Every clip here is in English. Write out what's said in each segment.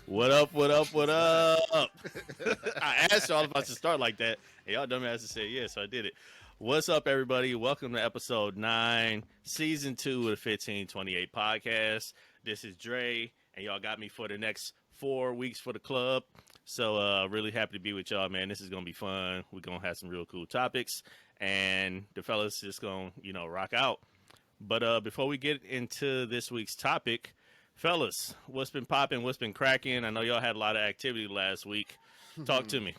What up, what up, what up? I asked y'all if I should start like that, and y'all dumbasses said yes, so I did it. What's up, everybody? Welcome to episode 9, season 2 of the 1528 podcast. This is Dre, and y'all got me for the next 4 weeks for the club. So really happy to be with y'all, man. This is going to be fun. We're going to have some real cool topics, and the fellas just going to, rock out. But before we get into this week's topic, fellas, what's been popping? What's been cracking? I know y'all had a lot of activity last week. Talk to me.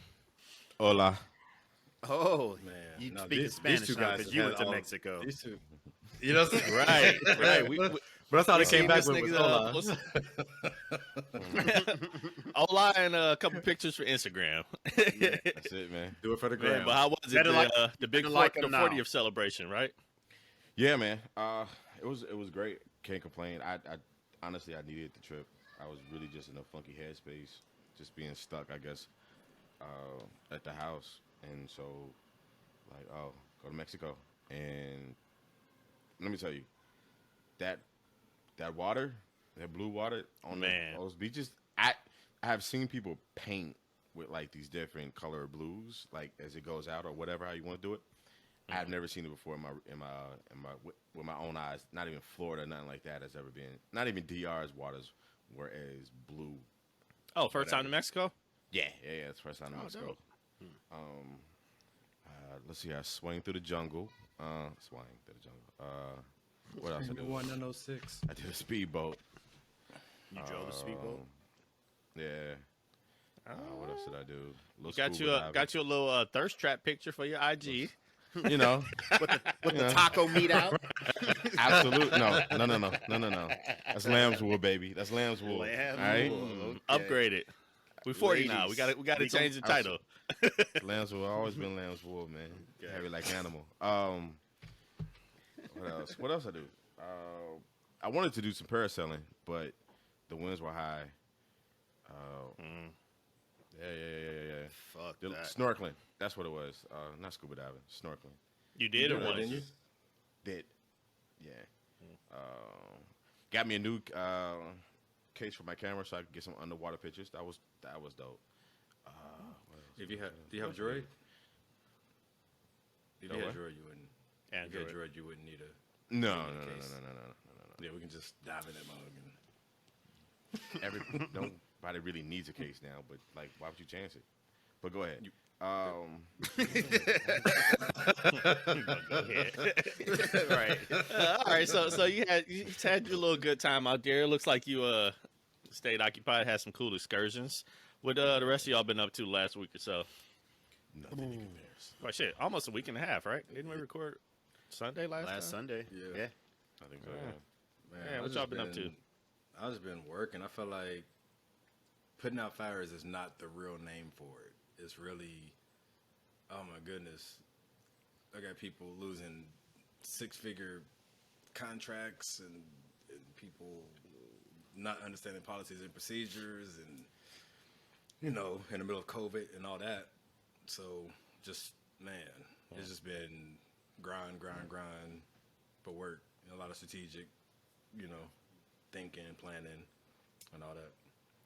Hola. Oh, man. You speak Spanish these two now guys because you went to all- Mexico. These two. You know what I'm saying? Right. But that's how they came back with hola. Hola and a couple pictures for Instagram. That's it, man. Do it for the Man, gram. but how was it? Better like- The big better like the them now. 40th celebration, right? Yeah, man. It was great. Can't complain. I honestly I needed the trip. I was really just in a funky headspace, just being stuck, I guess, at the house. And so, like, go to Mexico. And let me tell you, that water, that blue water on those beaches, I have seen people paint with like these different color blues, like as it goes out or whatever, how you want to do it. I've never seen it before with my own eyes. Not even Florida, nothing like that has ever been. Not even DR's waters were as blue. Oh, first time to Mexico? Yeah. It's first time in Mexico. Dope. Let's see. I swang through the jungle. What else I did? 1906. I did a speedboat. You drove a speedboat? Yeah. What else did I do? Got you a little thirst trap picture for your IG. You know, With the taco meat out? absolute. No. That's lamb's wool, baby. That's lamb's wool. Lamb's all right? wool. Okay. Upgrade it. We're 40 now. We Ladies, got to change the title. Lamb's wool. Always been lamb's wool, man. Heavy like animal. What else I do? I wanted to do some parasailing, but the winds were high. Yeah. Fuck The that. snorkeling. That's what it was. Not scuba diving. Snorkeling. You did or that, what? didn't you? Did. Yeah. Got me a new case for my camera so I could get some underwater pictures. That was dope. Do you have Droid? If you what? had Droid, you wouldn't. If you had Droid, you wouldn't need a. No. Yeah, we can just dive in that mug. Nobody really needs a case now, but like, why would you chance it? But go ahead. Go ahead. Right. All right. So you had your little good time out there. It looks like you stayed occupied, had some cool excursions. What the rest of y'all been up to last week or so? Nothing in comparison. Well, shit, almost a week and a half, right? Didn't we record Sunday last time? Sunday. Yeah. I think so. Man, Yeah, what y'all been up to? I've just been working. I feel like putting out fires is not the real name for it. It's really, oh my goodness, I got people losing 6-figure contracts and people not understanding policies and procedures and, in the middle of COVID and all that. So just, man, it's just been grind for work and a lot of strategic, thinking, planning, and all that.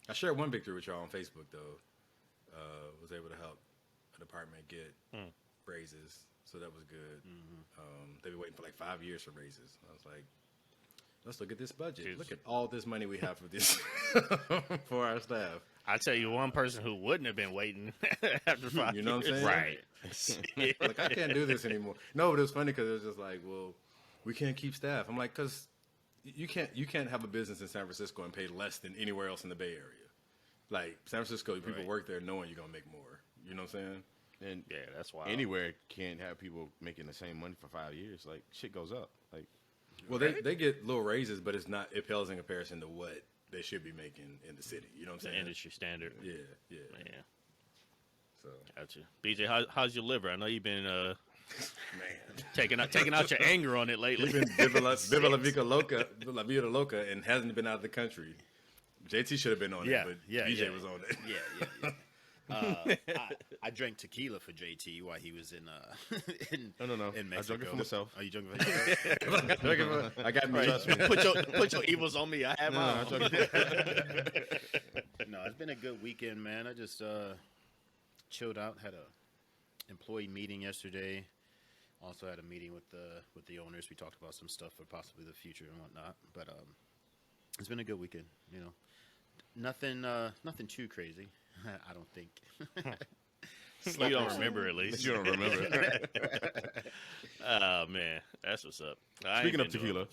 I shared one victory with y'all on Facebook, though. Was able to help a department get raises, so that was good. They've been waiting for like 5 years for raises. I was like, let's look at this budget. Jeez. Look at all this money we have for this for our staff. I tell you, one person who wouldn't have been waiting after 5 You know what I'm years. saying? Right. Like, I can't do this anymore. No, but it was funny because it was just like, well, we can't keep staff. I'm like, because you can't have a business in San Francisco and pay less than anywhere else in the Bay Area. Like, San Francisco, people work there knowing you're going to make more. You know what I'm saying? And Yeah, that's wild. anywhere can't have people making the same money for 5 years. Like, shit goes up. Like, Well, they get little raises, but it pales in comparison to what they should be making in the city. You know what I'm It's the saying? industry standard. Yeah. Yeah, So, gotcha. BJ, how's your liver? I know you've been man. taking out your anger on it lately. He's been Viva la Vida Loca and hasn't been out of the country. JT should have been on it, but BJ was on it. Yeah. I drank tequila for JT while he was in No. in Mexico. I drank it for myself. Are you drinking for yourself? I got me. Right. Put your evils on me. I have mine. I drank it. no, it's been a good weekend, man. I just chilled out. Had a employee meeting yesterday. Also had a meeting with the owners. We talked about some stuff for possibly the future and whatnot. But it's been a good weekend. You know, nothing too crazy. I don't think. You don't remember at least. You don't remember. Oh man, that's what's up. Speaking of tequila,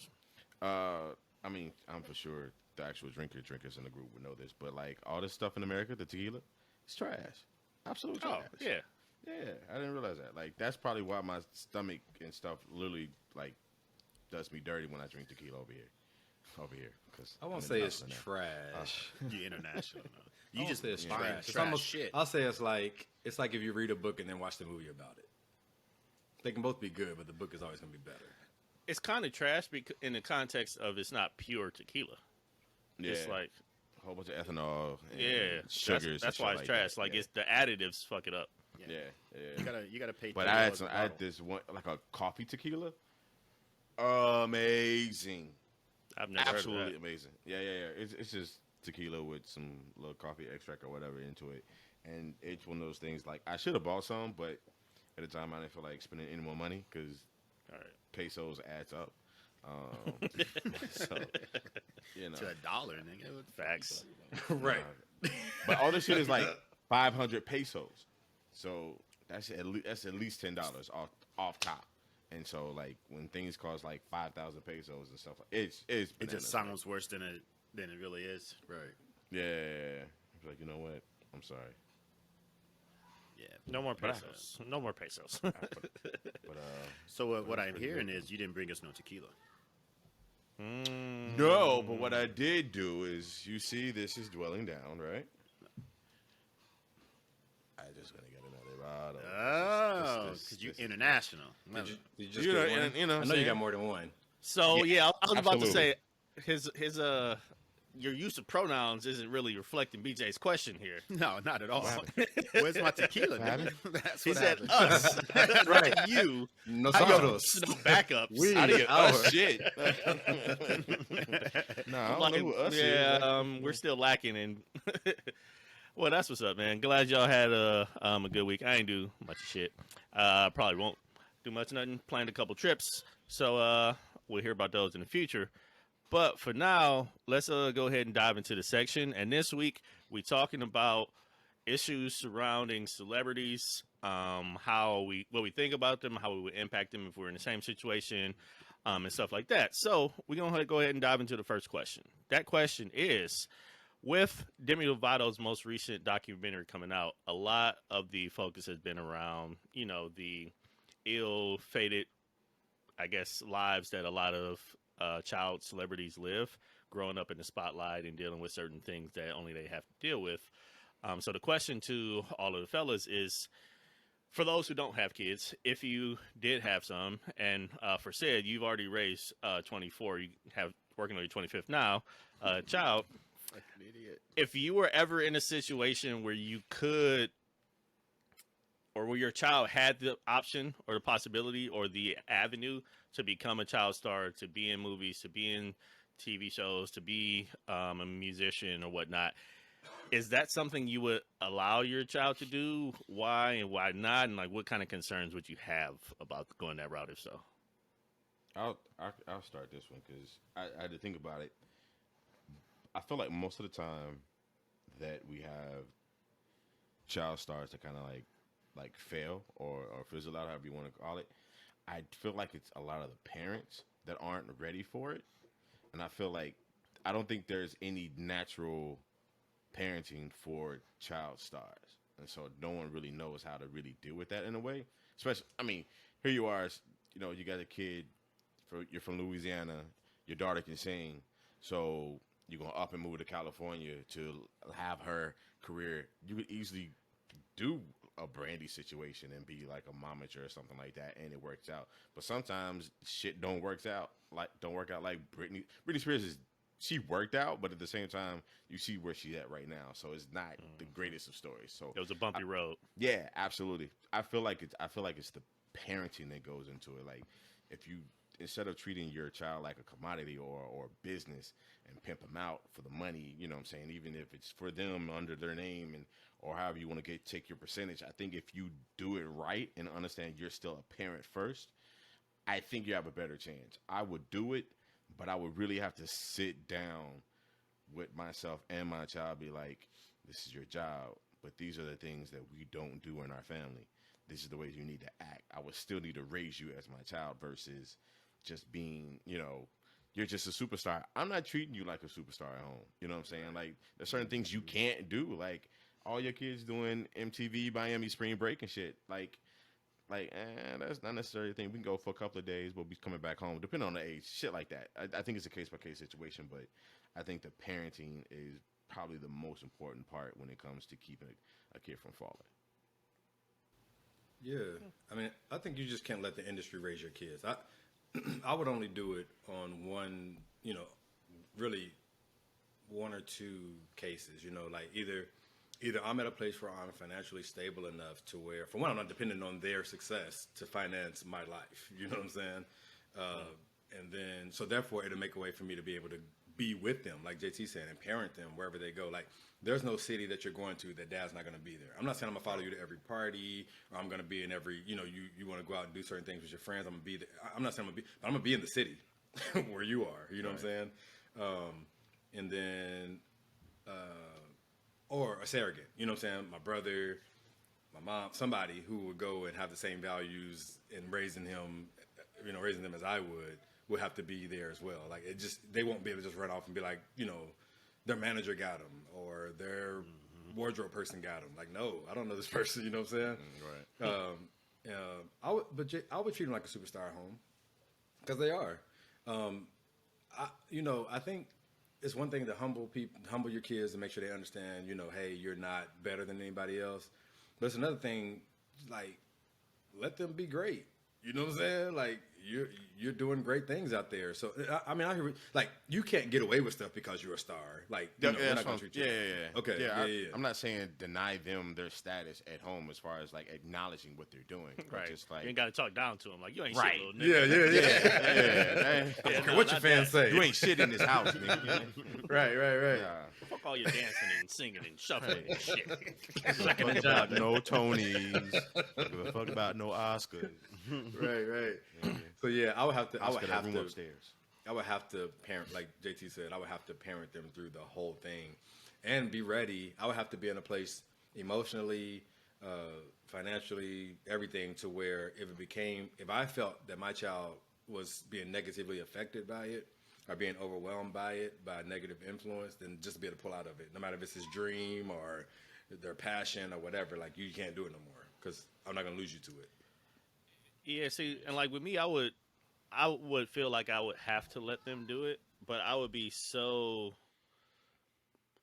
I mean, I'm for sure the actual drinkers in the group would know this, but like all this stuff in America, the tequila, it's trash. Absolute trash. Oh yeah. Yeah, I didn't realize that. Like, that's probably why my stomach and stuff literally, like, does me dirty when I drink tequila over here. Cause I won't say it's trash. You're international. No. You just say it's buying trash. It's trash almost shit. I'll say it's like if you read a book and then watch the movie about it. They can both be good, but the book is always going to be better. It's kind of trash in the context of it's not pure tequila. Yeah. It's like a whole bunch of ethanol and yeah, sugars. That's why it's trash. That. Like yeah. it's the additives fuck it up. Yeah. You gotta pay. But I had this one, like a coffee tequila. Amazing. I've never Absolutely heard of that. amazing. Yeah. It's just tequila with some little coffee extract or whatever into it. And it's one of those things, like, I should have bought some, but at the time I didn't feel like spending any more money because pesos adds up. So, you know. To $1, nigga. Facts. Right. But all this shit is like 500 pesos. So that's at least $10 off top. And so, like, when things cost like 5,000 pesos and stuff, it just sounds worse than it really is. Right. Yeah. I'm like, you know what? I'm sorry. Yeah. No more pesos. No more pesos. So what I'm hearing is you didn't bring us no tequila. No, but what I did do is, you see, this is dwelling down, right? I just gonna get another bottle. Oh, because you're international. Did you just get one? You know, I know you got more than one. So yeah, I was about to absolutely. say his your use of pronouns isn't really reflecting BJ's question here. No, not at all. Where's my tequila? Nigga? That's He what said happened. us, right? You. Nosotros. No backups. We. I didn't Our. shit. No, I don't know who us is. We're still lacking in. Well, that's what's up, man. Glad y'all had a good week. I ain't do much shit. Probably won't do much nothing. Planned a couple trips, so we'll hear about those in the future. But for now, let's go ahead and dive into the section. And this week, we're talking about issues surrounding celebrities, what we think about them, how we would impact them if we're in the same situation, and stuff like that. So we're going to go ahead and dive into the first question. That question is, with Demi Lovato's most recent documentary coming out, a lot of the focus has been around, the ill-fated, I guess, lives that a lot of child celebrities live, growing up in the spotlight and dealing with certain things that only they have to deal with. So the question to all of the fellas is, for those who don't have kids, if you did have some, and for Sid, you've already raised 24, you have working on your 25th now, child. Fucking idiot. If you were ever in a situation where you could, or where your child had the option or the possibility or the avenue to become a child star, to be in movies, to be in TV shows, to be a musician or whatnot, is that something you would allow your child to do? Why and why not? And like, what kind of concerns would you have about going that route if so? I'll start this one because I had to think about it. I feel like most of the time that we have child stars that kind of like fail or fizzle out, however you want to call it, I feel like it's a lot of the parents that aren't ready for it. And I feel like I don't think there's any natural parenting for child stars. And so no one really knows how to really deal with that in a way. Especially, I mean, here you are, you got a kid, you're from Louisiana, your daughter can sing, so you're going to up and move to California to have her career. You could easily do a Brandy situation and be like a momager or something like that, and it works out. But sometimes shit don't work out like Britney Spears she worked out, but at the same time, you see where she's at right now. So it's not the greatest of stories. So It was a bumpy road. Yeah, absolutely. I feel like it's the parenting that goes into it. Like instead of treating your child like a commodity or business and pimp them out for the money, you know what I'm saying, even if it's for them under their name and or however you want to take your percentage, I think if you do it right and understand you're still a parent first, I think you have a better chance. I would do it, but I would really have to sit down with myself and my child, be like, this is your job, but these are the things that we don't do in our family. This is the ways you need to act. I would still need to raise you as my child versus just being, you're just a superstar. I'm not treating you like a superstar at home. You know what I'm saying? Like, there's certain things you can't do. Like, all your kids doing MTV Miami spring break and shit. Like, that's not necessarily a thing. We can go for a couple of days, we'll be coming back home, depending on the age, shit like that. I think it's a case-by-case situation, but I think the parenting is probably the most important part when it comes to keeping a kid from falling. Yeah. I mean, I think you just can't let the industry raise your kids. I would only do it on one, really one or two cases, like either I'm at a place where I'm financially stable enough to where, for one, I'm not dependent on their success to finance my life. You know what I'm saying? And then, so therefore, it'll make a way for me to be able to be with them, like JT said, and parent them wherever they go. Like, there's no city that you're going to that dad's not going to be there. I'm not saying I'm going to follow you to every party, or I'm going to be in every, you want to go out and do certain things with your friends. I'm going to be there. I'm not saying I'm going to be in the city where you are. You know what I'm saying? And then, or a surrogate. You know what I'm saying? My brother, my mom, somebody who would go and have the same values in raising him, raising them as I would have to be there as well. Like, they won't be able to just run off and be like, their manager got them or their wardrobe person got them. Like, no, I don't know this person. You know what I'm saying? Right. I would treat them like a superstar at home, because they are. I think it's one thing to humble your kids and make sure they understand, hey, you're not better than anybody else. But it's another thing, like, let them be great. You know what I'm saying? Like, you're doing great things out there. So I mean, I hear, like, you can't get away with stuff because you're a star. Like, we're not gonna treat you. Yeah. Okay. Yeah. I'm not saying deny them their status at home as far as like acknowledging what they're doing. Right. Just like, you ain't got to talk down to them. Like, you ain't right. shit, little nigga. I don't care what your fans say. You ain't shit in this house, nigga. Right. Fuck all your dancing and singing and shuffling and shit. Fuck about no Tonys. Give a fuck about no Oscars. Right. Yeah. So yeah, I would have to upstairs. I would have to parent, like JT said, I would have to parent them through the whole thing and be ready. I would have to be in a place emotionally, financially, everything, to where if I felt that my child was being negatively affected by it or being overwhelmed by it, by negative influence, then just to be able to pull out of it, no matter if it's his dream or their passion or whatever, like, you can't do it no more because I'm not going to lose you to it. Yeah, see, and like with me, I would feel like I would have to let them do it, but I would be so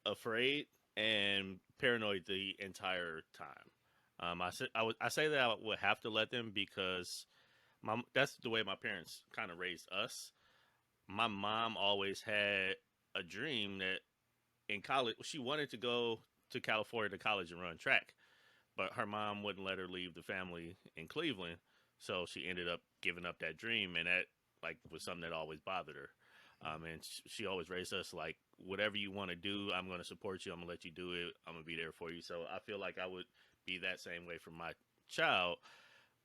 afraid and paranoid the entire time. I say that I would have to let them because that's the way my parents kind of raised us. My mom always had a dream that in college she wanted to go to California to college and run track, but her mom wouldn't let her leave the family in Cleveland. So she ended up giving up that dream, and that was something that always bothered her. And she always raised us like, whatever you want to do, I'm going to support you. I'm going to let you do it. I'm going to be there for you. So I feel like I would be that same way for my child.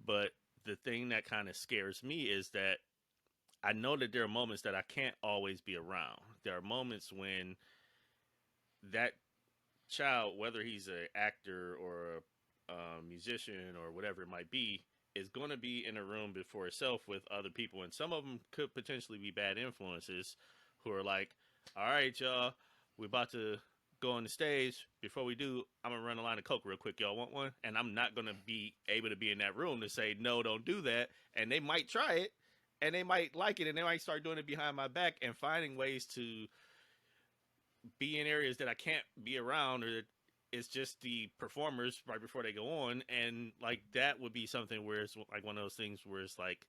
But the thing that kind of scares me is that I know that there are moments that I can't always be around. There are moments when that child, whether he's an actor or a musician or whatever it might be, is going to be in a room before itself with other people. And some of them could potentially be bad influences who are like, all right, y'all, we're about to go on the stage. Before we do, I'm going to run a line of Coke real quick. Y'all want one? And I'm not going to be able to be in that room to say, no, don't do that. And they might try it and they might like it and they might start doing it behind my back and finding ways to be in areas that I can't be around, or that it's just the performers right before they go on. And like, that would be something where it's like one of those things where it's like,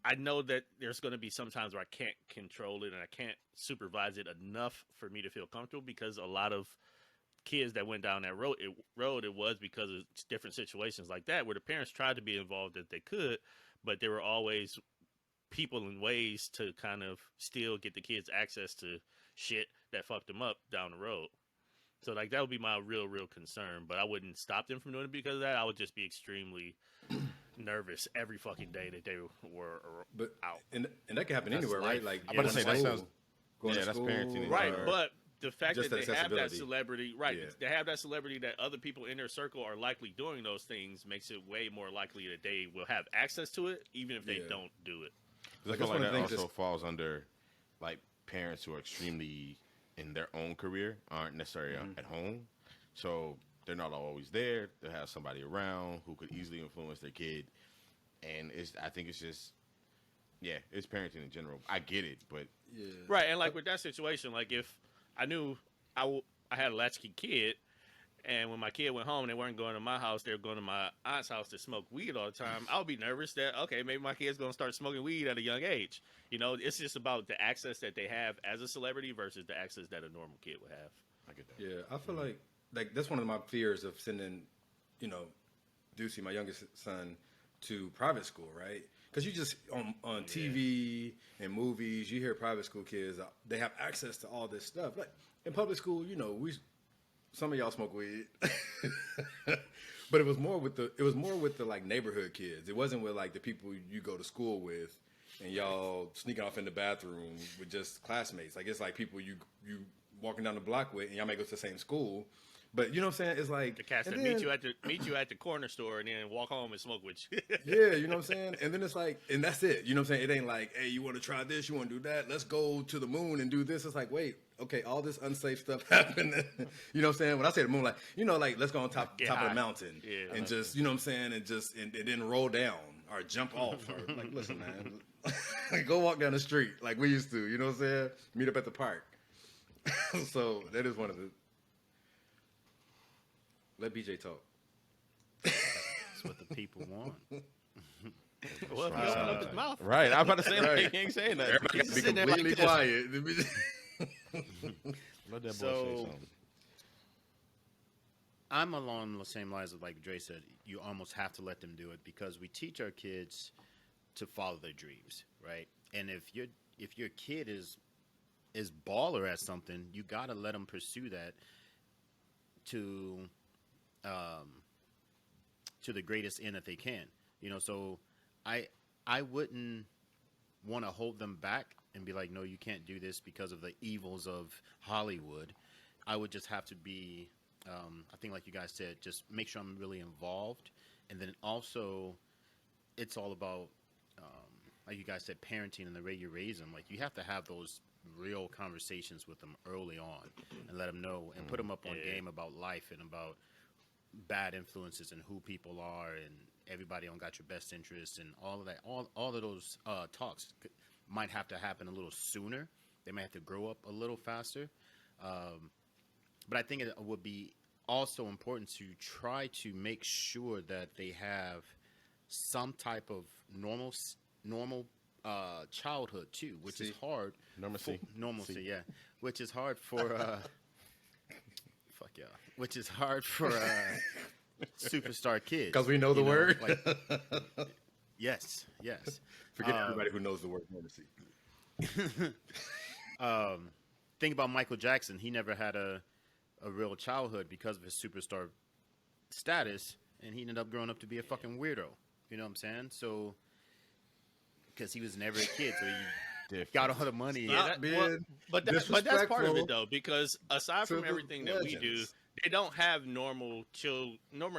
I know that there's going to be some times where I can't control it and I can't supervise it enough for me to feel comfortable, because a lot of kids that went down that road, it was because of different situations like that, where the parents tried to be involved that they could, but they were always people and ways to kind of still get the kids access to shit that fucked them up down the road. So like that would be my real concern, but I wouldn't stop them from doing it because of that. I would just be extremely nervous every fucking day that they were out. And that can happen anywhere, right? Like I'm about to say that sounds. going to That's school, parenting, Right, or- but the fact Just that they that have that accessibility. celebrity, right? Yeah. They have that celebrity that other people in their circle are likely doing those things makes it way more likely that they will have access to it, even if they Yeah. don't do it. I feel that's like one of that the things also falls under like parents who are extremely in their own career, aren't necessarily at home, so they're not always there. They have somebody around who could easily influence their kid, and I think it's just, yeah, it's parenting in general. I get it, but Yeah. Right, and like with that situation, like if I knew I had a latchkey kid, and when my kid went home, they weren't going to my house; they were going to my aunt's house to smoke weed all the time. I would be nervous that okay, maybe my kid's gonna start smoking weed at a young age. You know, it's just about the access that they have as a celebrity versus the access that a normal kid would have. I get that. Yeah, I feel like that's one of my fears of sending, Deucey, my youngest son, to private school, right? Because you just on TV and movies, you hear private school kids, they have access to all this stuff. Like in public school, some of y'all smoke weed, but it was more with the like neighborhood kids. It wasn't with like the people you go to school with, and y'all sneaking off in the bathroom with just classmates. Like it's like people you walking down the block with, and y'all may go to the same school. But you know what I'm saying? It's like The cats that and meet then- you at the corner store and then walk home and smoke with you. Yeah, you know what I'm saying? And then it's like, and that's it. You know what I'm saying? It ain't like, hey, you want to try this? You want to do that? Let's go to the moon and do this. It's like, wait, okay, all this unsafe stuff happened. You know what I'm saying? When I say the moon, like, like, let's go on top Get of high. the mountain Yeah. and just, you know what I'm saying? And just, and then roll down or jump off. Or like, listen, man, go walk down the street like we used to. You know what I'm saying? Meet up at the park. So that is one of the. Let BJ talk. That's what the people want. Well, if he opened up his mouth, Right, I'm about to say Right. like, he ain't saying that. Everybody got to be sitting there like completely this. quiet. Let that boy So- say something. I'm along the same lines of like Dre said. You almost have to let them do it because we teach our kids to follow their dreams, right? And if your kid is baller at something, you got to let them pursue that to the greatest end that they can. So I wouldn't want to hold them back and be like, no, you can't do this because of the evils of Hollywood. I would just have to be, I think like you guys said, just make sure I'm really involved. And then also it's all about, like you guys said, parenting and the way you raise them. Like you have to have those real conversations with them early on and let them know and put them up on game about life and about bad influences and who people are and everybody don't got your best interests and all of that. All of those talks might have to happen a little sooner. They might have to grow up a little faster. But I think it would be also important to try to make sure that they have some type of normal childhood too, which is hard. Normalcy, yeah. Which is hard for fuck yeah. Which is hard for superstar kids. Because we know the word. Like, yes. Forget everybody who knows the word fantasy. Think about Michael Jackson. He never had a real childhood because of his superstar status, and he ended up growing up to be a fucking weirdo. You know what I'm saying? So, because he was never a kid, so he got all the money. but that's part of disrespectful it though, because aside to from the everything that we do, legends. they don't have normal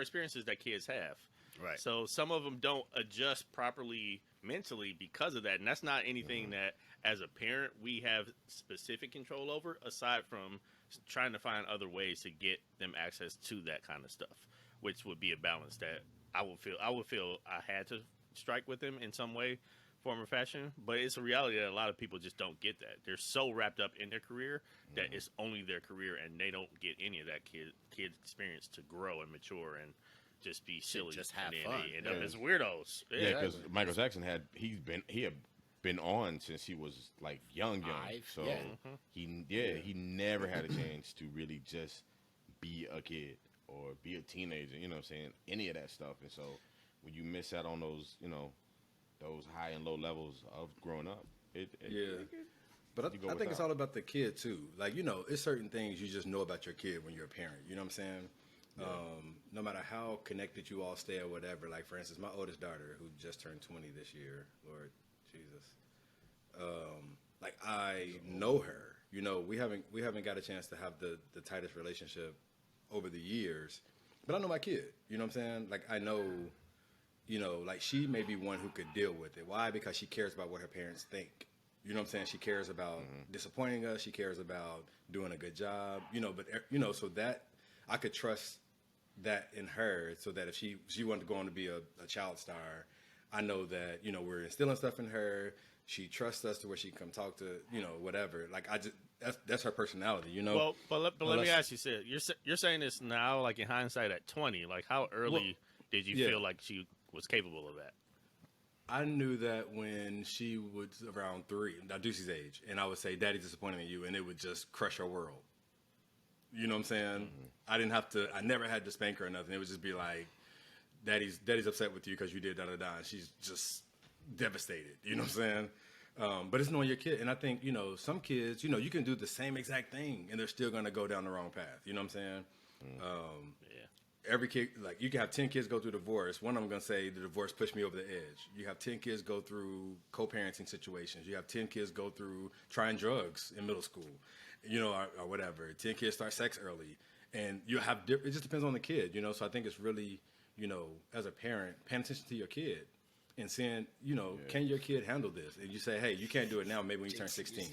experiences that kids have. Right. So some of them don't adjust properly mentally because of that, and that's not anything that, as a parent, we have specific control over. Aside from trying to find other ways to get them access to that kind of stuff, which would be a balance that I would feel I had to strike with them in some way, form, or fashion. But it's a reality that a lot of people just don't get that. They're so wrapped up in their career that it's only their career, and they don't get any of that kid experience to grow and mature and just be silly. just have and then fun. They end up as weirdos. Yeah, because Michael Jackson had been on since he was like young, 5, so yeah. he never had a chance to really just be a kid or be a teenager. You know what I'm saying? Any of that stuff, and so when you miss out on those, those high and low levels of growing up. But You go I think it's without. all about the kid too. Like, it's certain things you just know about your kid when you're a parent. You know what I'm saying? No matter how connected you all stay or whatever. Like, for instance, my oldest daughter, who just turned 20 this year, Lord Jesus. Like, I know her. We haven't got a chance to have the tightest relationship over the years. But I know my kid. You know what I'm saying? Like, I know, like, she may be one who could deal with it. Why? Because she cares about what her parents think. You know what I'm saying? She cares about disappointing us. She cares about doing a good job. So that I could trust that in her, so that if she wanted to go on to be a child star, I know that we're instilling stuff in her. She trusts us to where she can come talk to whatever. Like, that's her personality. Well, but let me ask you, Sid. You're saying this now, like in hindsight, at 20. Like, how early did you feel like she was capable of that? I knew that when she was around 3, now Deucey's age, and I would say, "Daddy's disappointed in you," and it would just crush her world. You know what I'm saying? I never had to spank her or nothing. It would just be like, Daddy's upset with you because you did da-da-da, and she's just devastated. You know what I'm saying? But it's knowing your kid. And I think, some kids, you can do the same exact thing, and they're still going to go down the wrong path. You know what I'm saying? Every kid, like, you can have 10 kids go through divorce. One of them going to say the divorce pushed me over the edge. You have 10 kids go through co-parenting situations. You have 10 kids go through trying drugs in middle school, or whatever. 10 kids start sex early. And you have, it just depends on the kid, So I think it's really, as a parent, paying attention to your kid and saying, can your kid handle this? And you say, hey, you can't do it now, maybe when you turn 16.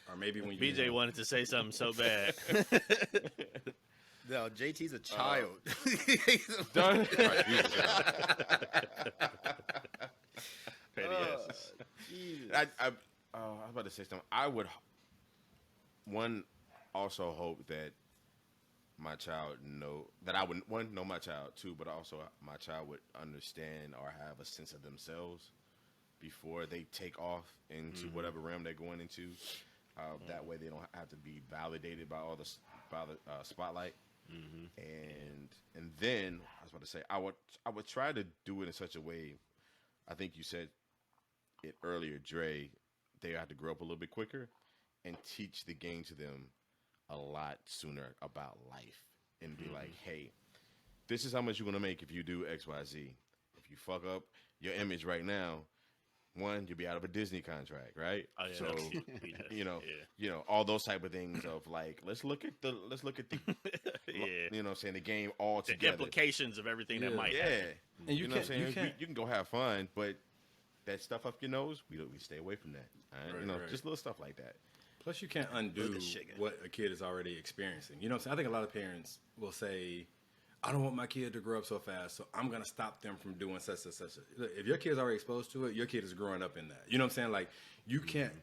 Or maybe when you... BJ wanted to say something so bad. No, JT's a child. Done. Petty asses. I was about to say something. I would also hope that my child I would know my child too, but also my child would understand or have a sense of themselves before they take off into whatever realm they're going into. That way they don't have to be validated by all the spotlight. And then I was about to say I would try to do it in such a way. I think you said it earlier, Dre. They have to grow up a little bit quicker and teach the game to them a lot sooner about life and be like, hey, this is how much you're gonna make if you do X, Y, Z. If you fuck up your image right now, one, you'll be out of a Disney contract, right? Oh, yeah, So yeah. all those type of things of like, let's look at the Yeah. what I'm saying, the game all The together. implications of everything that might happen. And you know what I'm saying? You can go have fun, but that stuff up your nose, we stay away from that. All right? Right. Just little stuff like that. Plus, you can't undo what a kid is already experiencing. You know what I'm saying? I think a lot of parents will say, I don't want my kid to grow up so fast, so I'm going to stop them from doing such and such. Look, if your kid's already exposed to it, your kid is growing up in that. You know what I'm saying? Like, you can't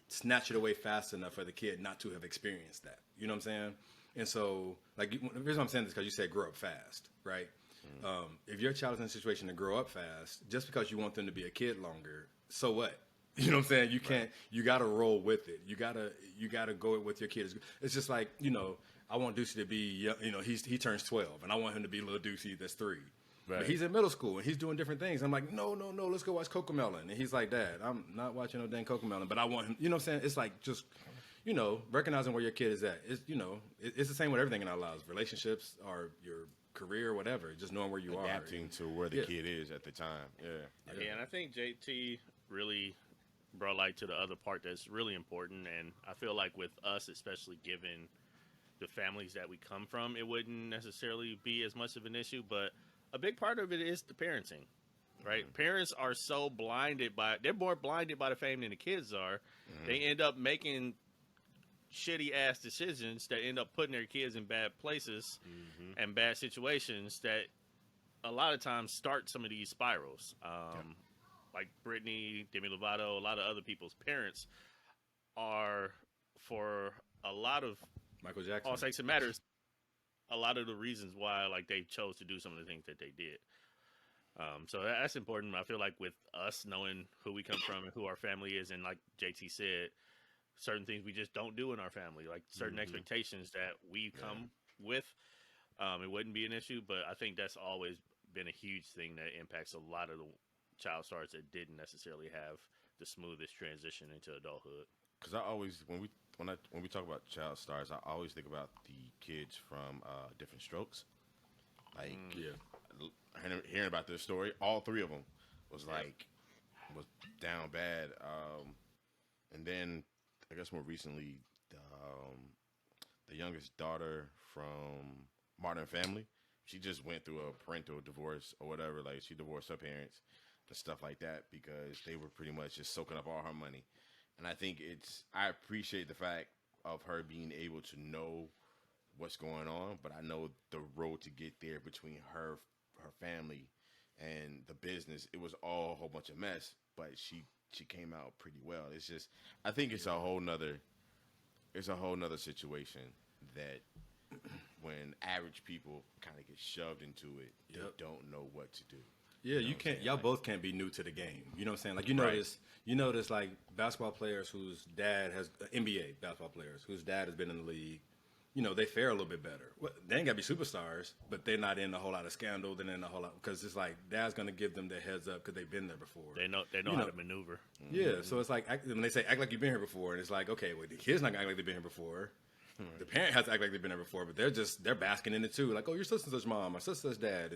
snatch it away fast enough for the kid not to have experienced that. You know what I'm saying? And so, like, the reason I'm saying this is because you said grow up fast, right? If your child is in a situation to grow up fast, just because you want them to be a kid longer, so what? You know what I'm saying? You can't. You got to roll with it. You gotta go with your kids. It's just like, I want Deucey to be, he turns 12, and I want him to be little Deucey that's 3. Right. But he's in middle school and he's doing different things. I'm like, no, let's go watch Cocomelon. And he's like, Dad, I'm not watching no dang Cocomelon, but I want him. You know what I'm saying? It's like just, recognizing where your kid is at. It's, it's the same with everything in our lives, relationships or your career, whatever. Just knowing where you Adapting to where the kid is at the time. Yeah, and I think JT really brought light to the other part that's really important. And I feel like with us, especially given the families that we come from, it wouldn't necessarily be as much of an issue, but a big part of it is the parenting, right? Parents are so they're more blinded by the fame than the kids are. They end up making shitty ass decisions that end up putting their kids in bad places and bad situations that a lot of times start some of these spirals. Like Brittany, Demi Lovato, a lot of other people's parents are, for a lot of Michael Jackson. all sakes and matters, a lot of the reasons why like they chose to do some of the things that they did. So that's important. I feel like with us knowing who we come from and who our family is, and like JT said, certain things we just don't do in our family, like certain expectations that we come with, it wouldn't be an issue. But I think that's always been a huge thing that impacts a lot of child stars that didn't necessarily have the smoothest transition into adulthood. Because I always when we talk about child stars, I always think about the kids from Different Strokes. Like hearing about this story, all three of them was was down bad. And then I guess more recently, the youngest daughter from Modern Family, she just went through a parental divorce or whatever. Like she divorced her parents and stuff like that because they were pretty much just soaking up all her money. And I think I appreciate the fact of her being able to know what's going on, but I know the road to get there between her family and the business, it was all a whole bunch of mess, but she came out pretty well. It's just, I think it's a whole nother situation that when average people kind of get shoved into it, they don't know what to do. Yeah, you can't. Y'all both can't be new to the game. You know what I'm saying? Like you notice like basketball players whose dad has NBA basketball players whose dad has been in the league. You know, they fare a little bit better. Well, they ain't got to be superstars, but they're not in a whole lot of scandal. They're in a whole lot because it's like dad's gonna give them the heads up because they've been there before. They know how to maneuver. Yeah, so it's like when they say act like you've been here before, and it's like okay, well the kid's not gonna act like they've been here before. The parent has to act like they've been there before, but they're basking in it too. Like, oh, you're such and such mom or such and such dad,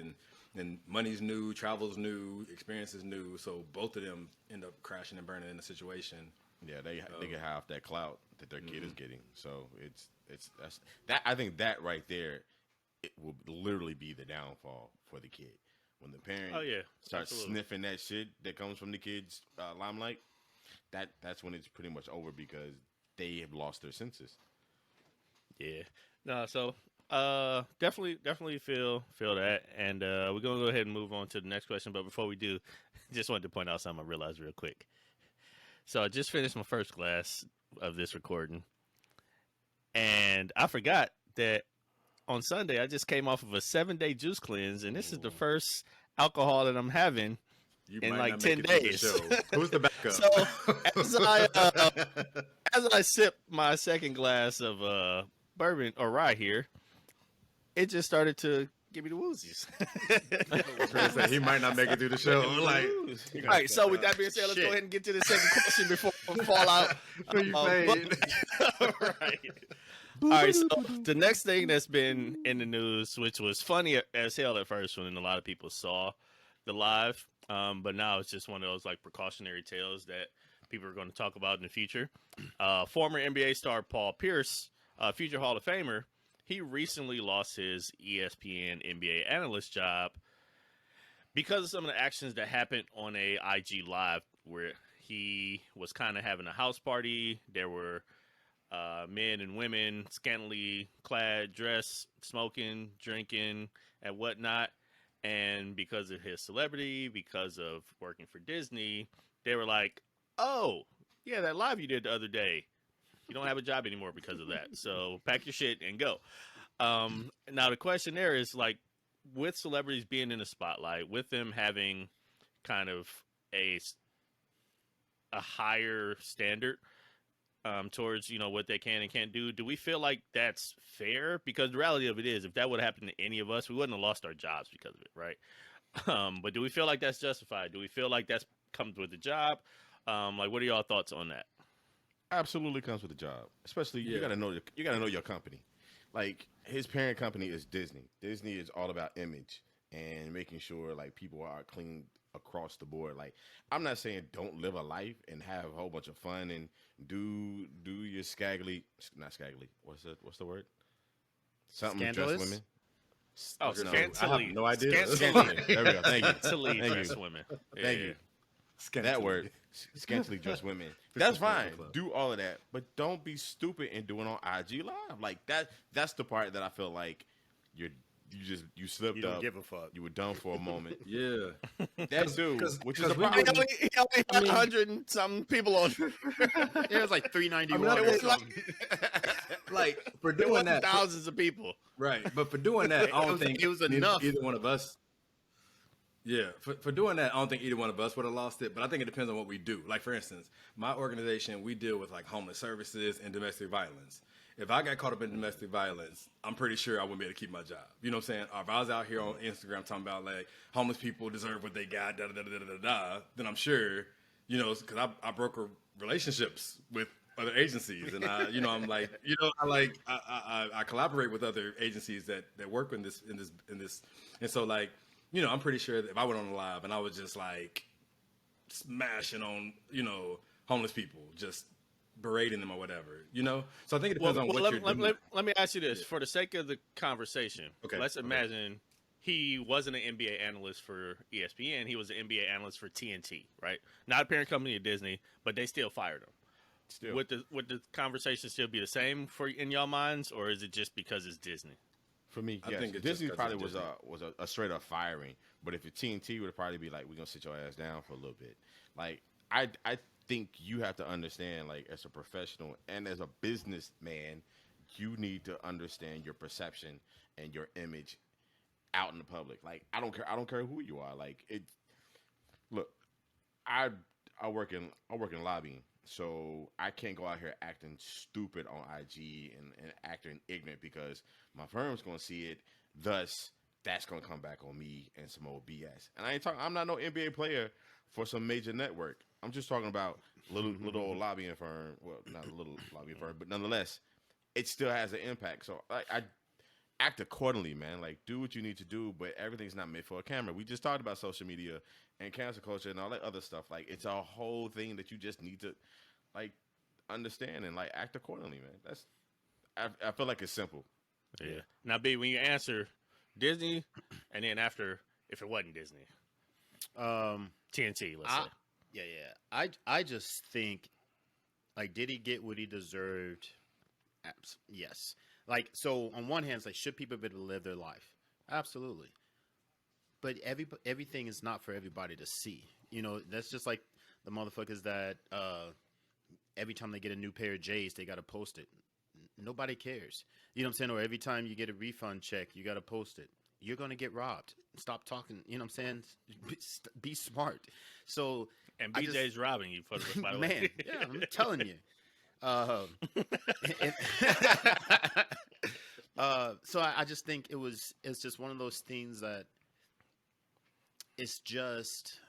and money's new, travel's new, experience is new. So both of them end up crashing and burning in the situation. Yeah, they get half that clout that their kid is getting. So I think that right there, it will literally be the downfall for the kid when the parent starts sniffing that shit that comes from the kid's limelight. That's when it's pretty much over because they have lost their senses. Yeah, no, so definitely feel that, and we're gonna go ahead and move on to the next question. But before we do, just wanted to point out something I realized real quick. So I just finished my first glass of this recording, and I forgot that on Sunday I just came off of a 7-day juice cleanse, and this is the first alcohol that I'm having in like 10 days. Who's the backup? So as I sip my second glass of bourbon or rye here, it just started to give me the woozies. He might not make it through the show. Like, all right. So with that being said, let's go ahead and get to the second question before we fall out. Right. All right. So the next thing that's been in the news, which was funny as hell at first when a lot of people saw the live, but now it's just one of those like precautionary tales that people are going to talk about in the future. Former NBA star Paul Pierce, future Hall of Famer, he recently lost his ESPN NBA analyst job because of some of the actions that happened on a IG Live where he was kind of having a house party. There were men and women scantily clad, dressed, smoking, drinking, and whatnot. And because of his celebrity, because of working for Disney, they were like, oh, yeah, that live you did the other day, you don't have a job anymore because of that. So pack your shit and go. Now, the question there is, like, with celebrities being in the spotlight, with them having kind of a higher standard towards, you know, what they can and can't do we feel like that's fair? Because the reality of it is, if that would have happened to any of us, we wouldn't have lost our jobs because of it, right? But do we feel like that's justified? Do we feel like that comes with the job? Like, what are y'all thoughts on that? Absolutely comes with the job. Especially you gotta know your company. Like his parent company is Disney. Disney is all about image and making sure like people are clean across the board. Like I'm not saying don't live a life and have a whole bunch of fun and do your not scantily. What's the word? Something Scandalous? dress women. Oh, scantily. I have no idea. Scantily. There we go. Thank you. Scantily Thank dressed you. women. Thank you. That word, scantily dressed women. That's fine. Do all of that, but don't be stupid and do it on IG Live. Like that's the part that I feel like you slipped You don't up. give a fuck. You were done for a moment. Yeah. That dude, which is a He problem. only had 100 and something people on. It was like 391 I mean, or it's something. Like for There doing wasn't that, thousands of people. right? But for doing that, I don't think it was neither- enough. Either one of us. Yeah, for doing that, I don't think either one of us would have lost it, but I think it depends on what we do. Like, for instance, my organization, we deal with like homeless services and domestic violence. If I got caught up in domestic violence, I'm pretty sure I wouldn't be able to keep my job. You know what I'm saying? Or if I was out here on Instagram talking about like homeless people deserve what they got, da da da da da da, then I'm sure, you know, because I broker relationships with other agencies, and I'm like, I collaborate with other agencies that work in this, and so like, I'm pretty sure that if I went on the live and I was just like smashing on, homeless people, just berating them or whatever, So I think it depends on what you're doing. Let me ask you this, for the sake of the conversation. Okay. Let's imagine he wasn't an NBA analyst for ESPN. He was an NBA analyst for TNT, right? Not a parent company of Disney, but they still fired him. Still. Would the conversation still be the same in y'all minds, or is it just because it's Disney? For me, I yes. think it's Disney just probably because was a straight up firing. But if it's TNT, would probably be like, we're gonna sit your ass down for a little bit. Like I think you have to understand, like, as a professional and as a businessman, you need to understand your perception and your image out in the public. Like, I don't care who you are. Like, look, I work in lobbying. So I can't go out here acting stupid on IG and acting ignorant because my firm's gonna see it. Thus, that's gonna come back on me and some old BS. And I'm not no NBA player for some major network. I'm just talking about little old lobbying firm. Well, not a little lobbying firm, but nonetheless, it still has an impact. So I act accordingly, man. Like, do what you need to do, but everything's not made for a camera. We just talked about social media and cancel culture and all that other stuff. Like, it's a whole thing that you just need to, like, understand and, like, act accordingly, man. I feel like it's simple. Yeah. Now, B, when you answer Disney, and then after, if it wasn't Disney, TNT, let's say. Yeah. I just think, like, did he get what he deserved? Yes. Like, so on one hand, it's like, should people be able to live their life? Absolutely. But everything is not for everybody to see. That's just like the motherfuckers that every time they get a new pair of J's, they got to post it. Nobody cares. You know what I'm saying? Or every time you get a refund check, you got to post it. You're going to get robbed. Stop talking. You know what I'm saying? Be smart. So, and BJ's robbing you, by the man, way. yeah, I'm telling you. So I just think it's just one of those things that it's just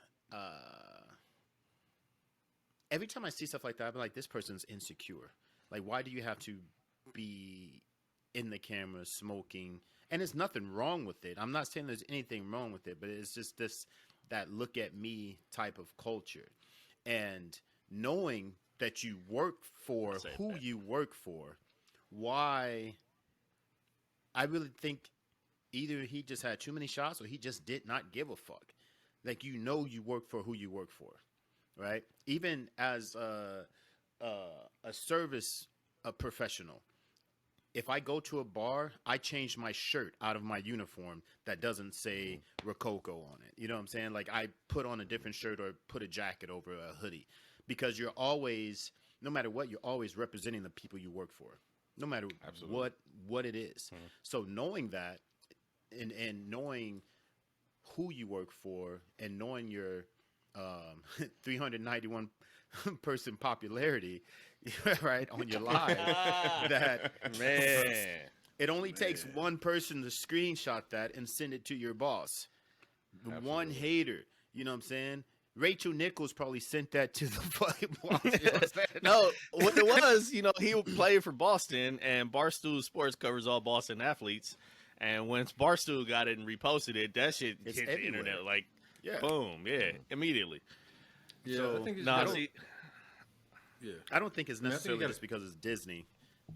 every time I see stuff like that, I'm like, this person's insecure. Like, why do you have to be in the camera smoking? And there's nothing wrong with it. I'm not saying there's anything wrong with it, but it's just that look at me type of culture. And knowing that you work for who you work for, why I really think either he just had too many shots or he just did not give a fuck. Like, you work for who you work for, right? Even as a service professional, if I go to a bar, I change my shirt out of my uniform that doesn't say Rococo on it. You know what I'm saying? Like, I put on a different shirt or put a jacket over a hoodie, because you're always, no matter what, you're always representing the people you work for, no matter what it is. Mm-hmm. So knowing that and knowing who you work for and knowing your 391 person popularity, right, on your live, that, man, it only takes one person to screenshot that and send it to your boss. One hater, you know what I'm saying? Rachel Nichols probably sent that to the fucking boss. You know what I'm saying? No, what it was, he played for Boston, and Barstool Sports covers all Boston athletes. And once Barstool got it and reposted it, that shit hit the internet like, boom, immediately. Yeah, so, I think it's I don't think it's necessarily just because it's Disney.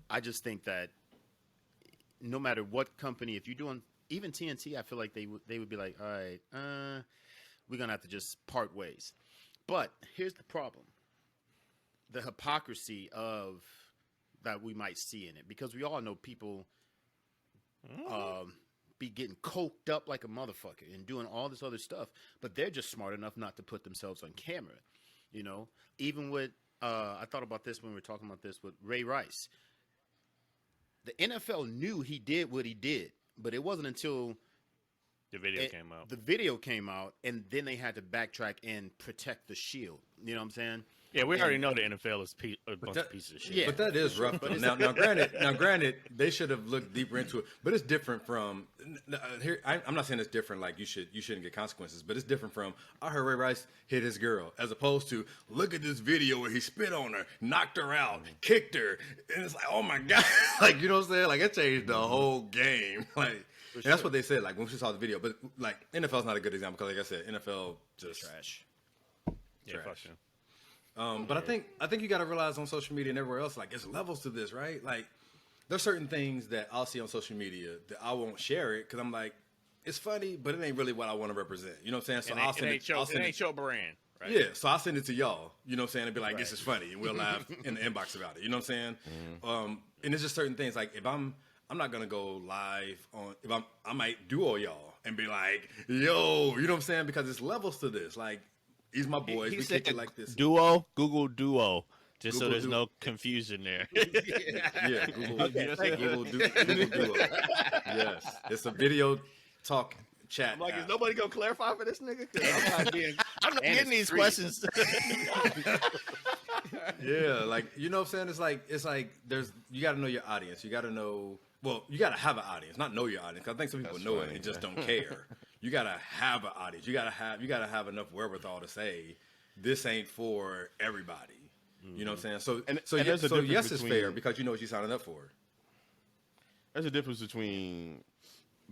I just think that no matter what company, if you're doing, even TNT, I feel like they would be like, all right, we're going to have to just part ways. But here's the problem. The hypocrisy of that we might see in it, because we all know people be getting coked up like a motherfucker and doing all this other stuff, but they're just smart enough not to put themselves on camera. Even with I thought about this when we were talking about this with Ray Rice. The NFL knew he did what he did, but it wasn't until The video came out. The video came out, and then they had to backtrack and protect the shield. You know what I'm saying? Yeah, we already know the NFL is a bunch of pieces of shit. Yeah. But that is rough. Though. Now, granted, they should have looked deeper into it. But it's different from here. I'm not saying it's different. Like you shouldn't get consequences. But it's different from I heard Ray Rice hit his girl, as opposed to look at this video where he spit on her, knocked her out, kicked her, and it's like, oh my god, like you know what I'm saying? Like it changed the whole game. Like and that's what they said. Like when we saw the video, but like NFL's not a good example because, like I said, NFL just Trash. Yeah, fuck you. But I think you got to realize on social media and everywhere else, like, it's levels to this, right? Like, there's certain things that I'll see on social media that I won't share it because I'm like, it's funny, but it ain't really what I want to represent. You know what I'm saying? So I'll send it. It ain't your brand, right? Yeah, so I'll send it to y'all. You know what I'm saying? And be like, this is funny, and we'll laugh in the inbox about it. You know what I'm saying? And it's just certain things. Like, if I'm not gonna go live on. I might do all y'all and be like, yo, you know what I'm saying? Because it's levels to this. Like. He's my boy. We kick it like this. Google Duo, just so Google there's Duo. no confusion there. Yeah, Google Duo. Yes, it's a video talk chat. I'm like, app. is nobody gonna clarify for this nigga? 'Cause I'm not getting these free. questions. Yeah, like you know what I'm saying? It's like there's you got to know your audience. You got to know. Well, you got to have an audience, not know your audience. 'Cause I think some people know it and just don't care. You got to have an audience. You got to have enough wherewithal to say this ain't for everybody. You know what I'm saying? So there's a difference yes, it's between- fair because you know what you're signing up for. There's a difference between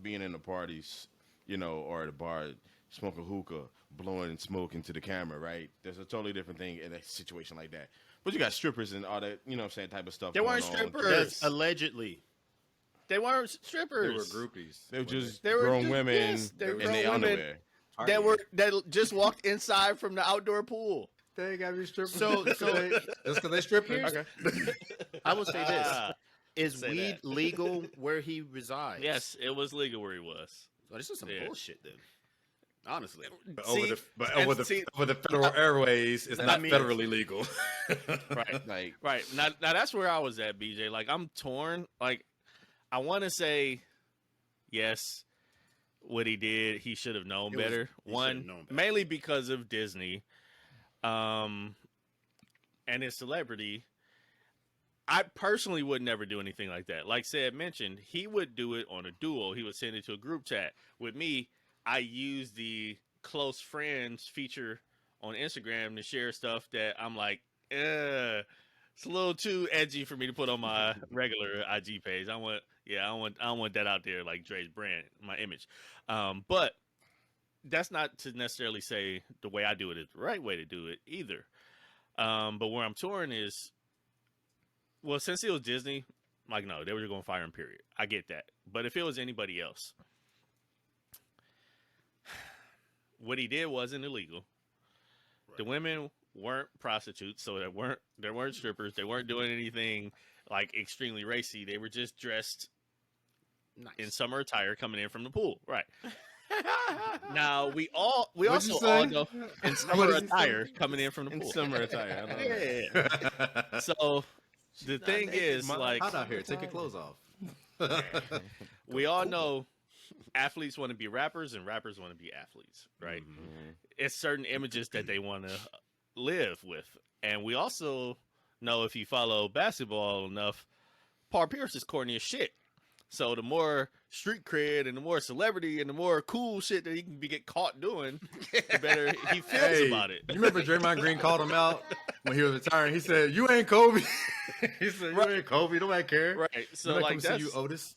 being in the parties, you know, or at a bar, smoking hookah, blowing smoke into the camera, right? There's a totally different thing in a situation like that. But you got strippers and all that, you know what I'm saying, type of stuff. They weren't going on. strippers. Allegedly. They weren't They strippers. were groupies. They were just They were grown just- women yes, they were in grown their women. underwear. That just walked inside from the outdoor pool. They ain't gotta be strippers. So- that's because they stripping. Here's- I will say this: Ah, is say weed that. legal where he resides? yes, it was legal where he was. So this is some Yeah. bullshit, then. Honestly, But See, over the federal airways, it's not mean- federally legal. Right. Like, Right. Now that's where I was at, BJ. Like, I'm torn. Like, I want to say, yes, what he did, he should have known It was- better. he One, should've known better. mainly because of Disney, and his celebrity. I personally would never do anything like that. Like Sid mentioned, he would do it on a duo. He would send it to a group chat. With me, I use the close friends feature on Instagram to share stuff that I'm like, it's a little too edgy for me to put on my regular IG page. I don't want that out there like Dre's brand, my image. But that's not to necessarily say the way I do it is the right way to do it either. But where I'm torn is, well, since it was Disney, like, no, they were going to fire him, period. I get that. But if it was anybody else, what he did wasn't illegal. Right. The women weren't prostitutes, so they weren't strippers. They weren't doing anything like extremely racy. They were just dressed in summer attire coming in from the pool. Right. Now we also all know in summer attire coming in from the pool. in summer attire. I love it. Yeah. So the thing is, like, hot out here. Take your clothes off. we all know athletes want to be rappers and rappers want to be athletes, right? Mm-hmm. It's certain images that they want to live with. And we also know, if you follow basketball enough, Paul Pierce is corny as shit. So the more street cred and the more celebrity and the more cool shit that he can get caught doing, the better he feels about it. You remember Draymond Green called him out when he was retiring? He said, "You ain't Kobe." He said, "You ain't Kobe. Nobody care." Right. So Nobody like come see that's you, Otis.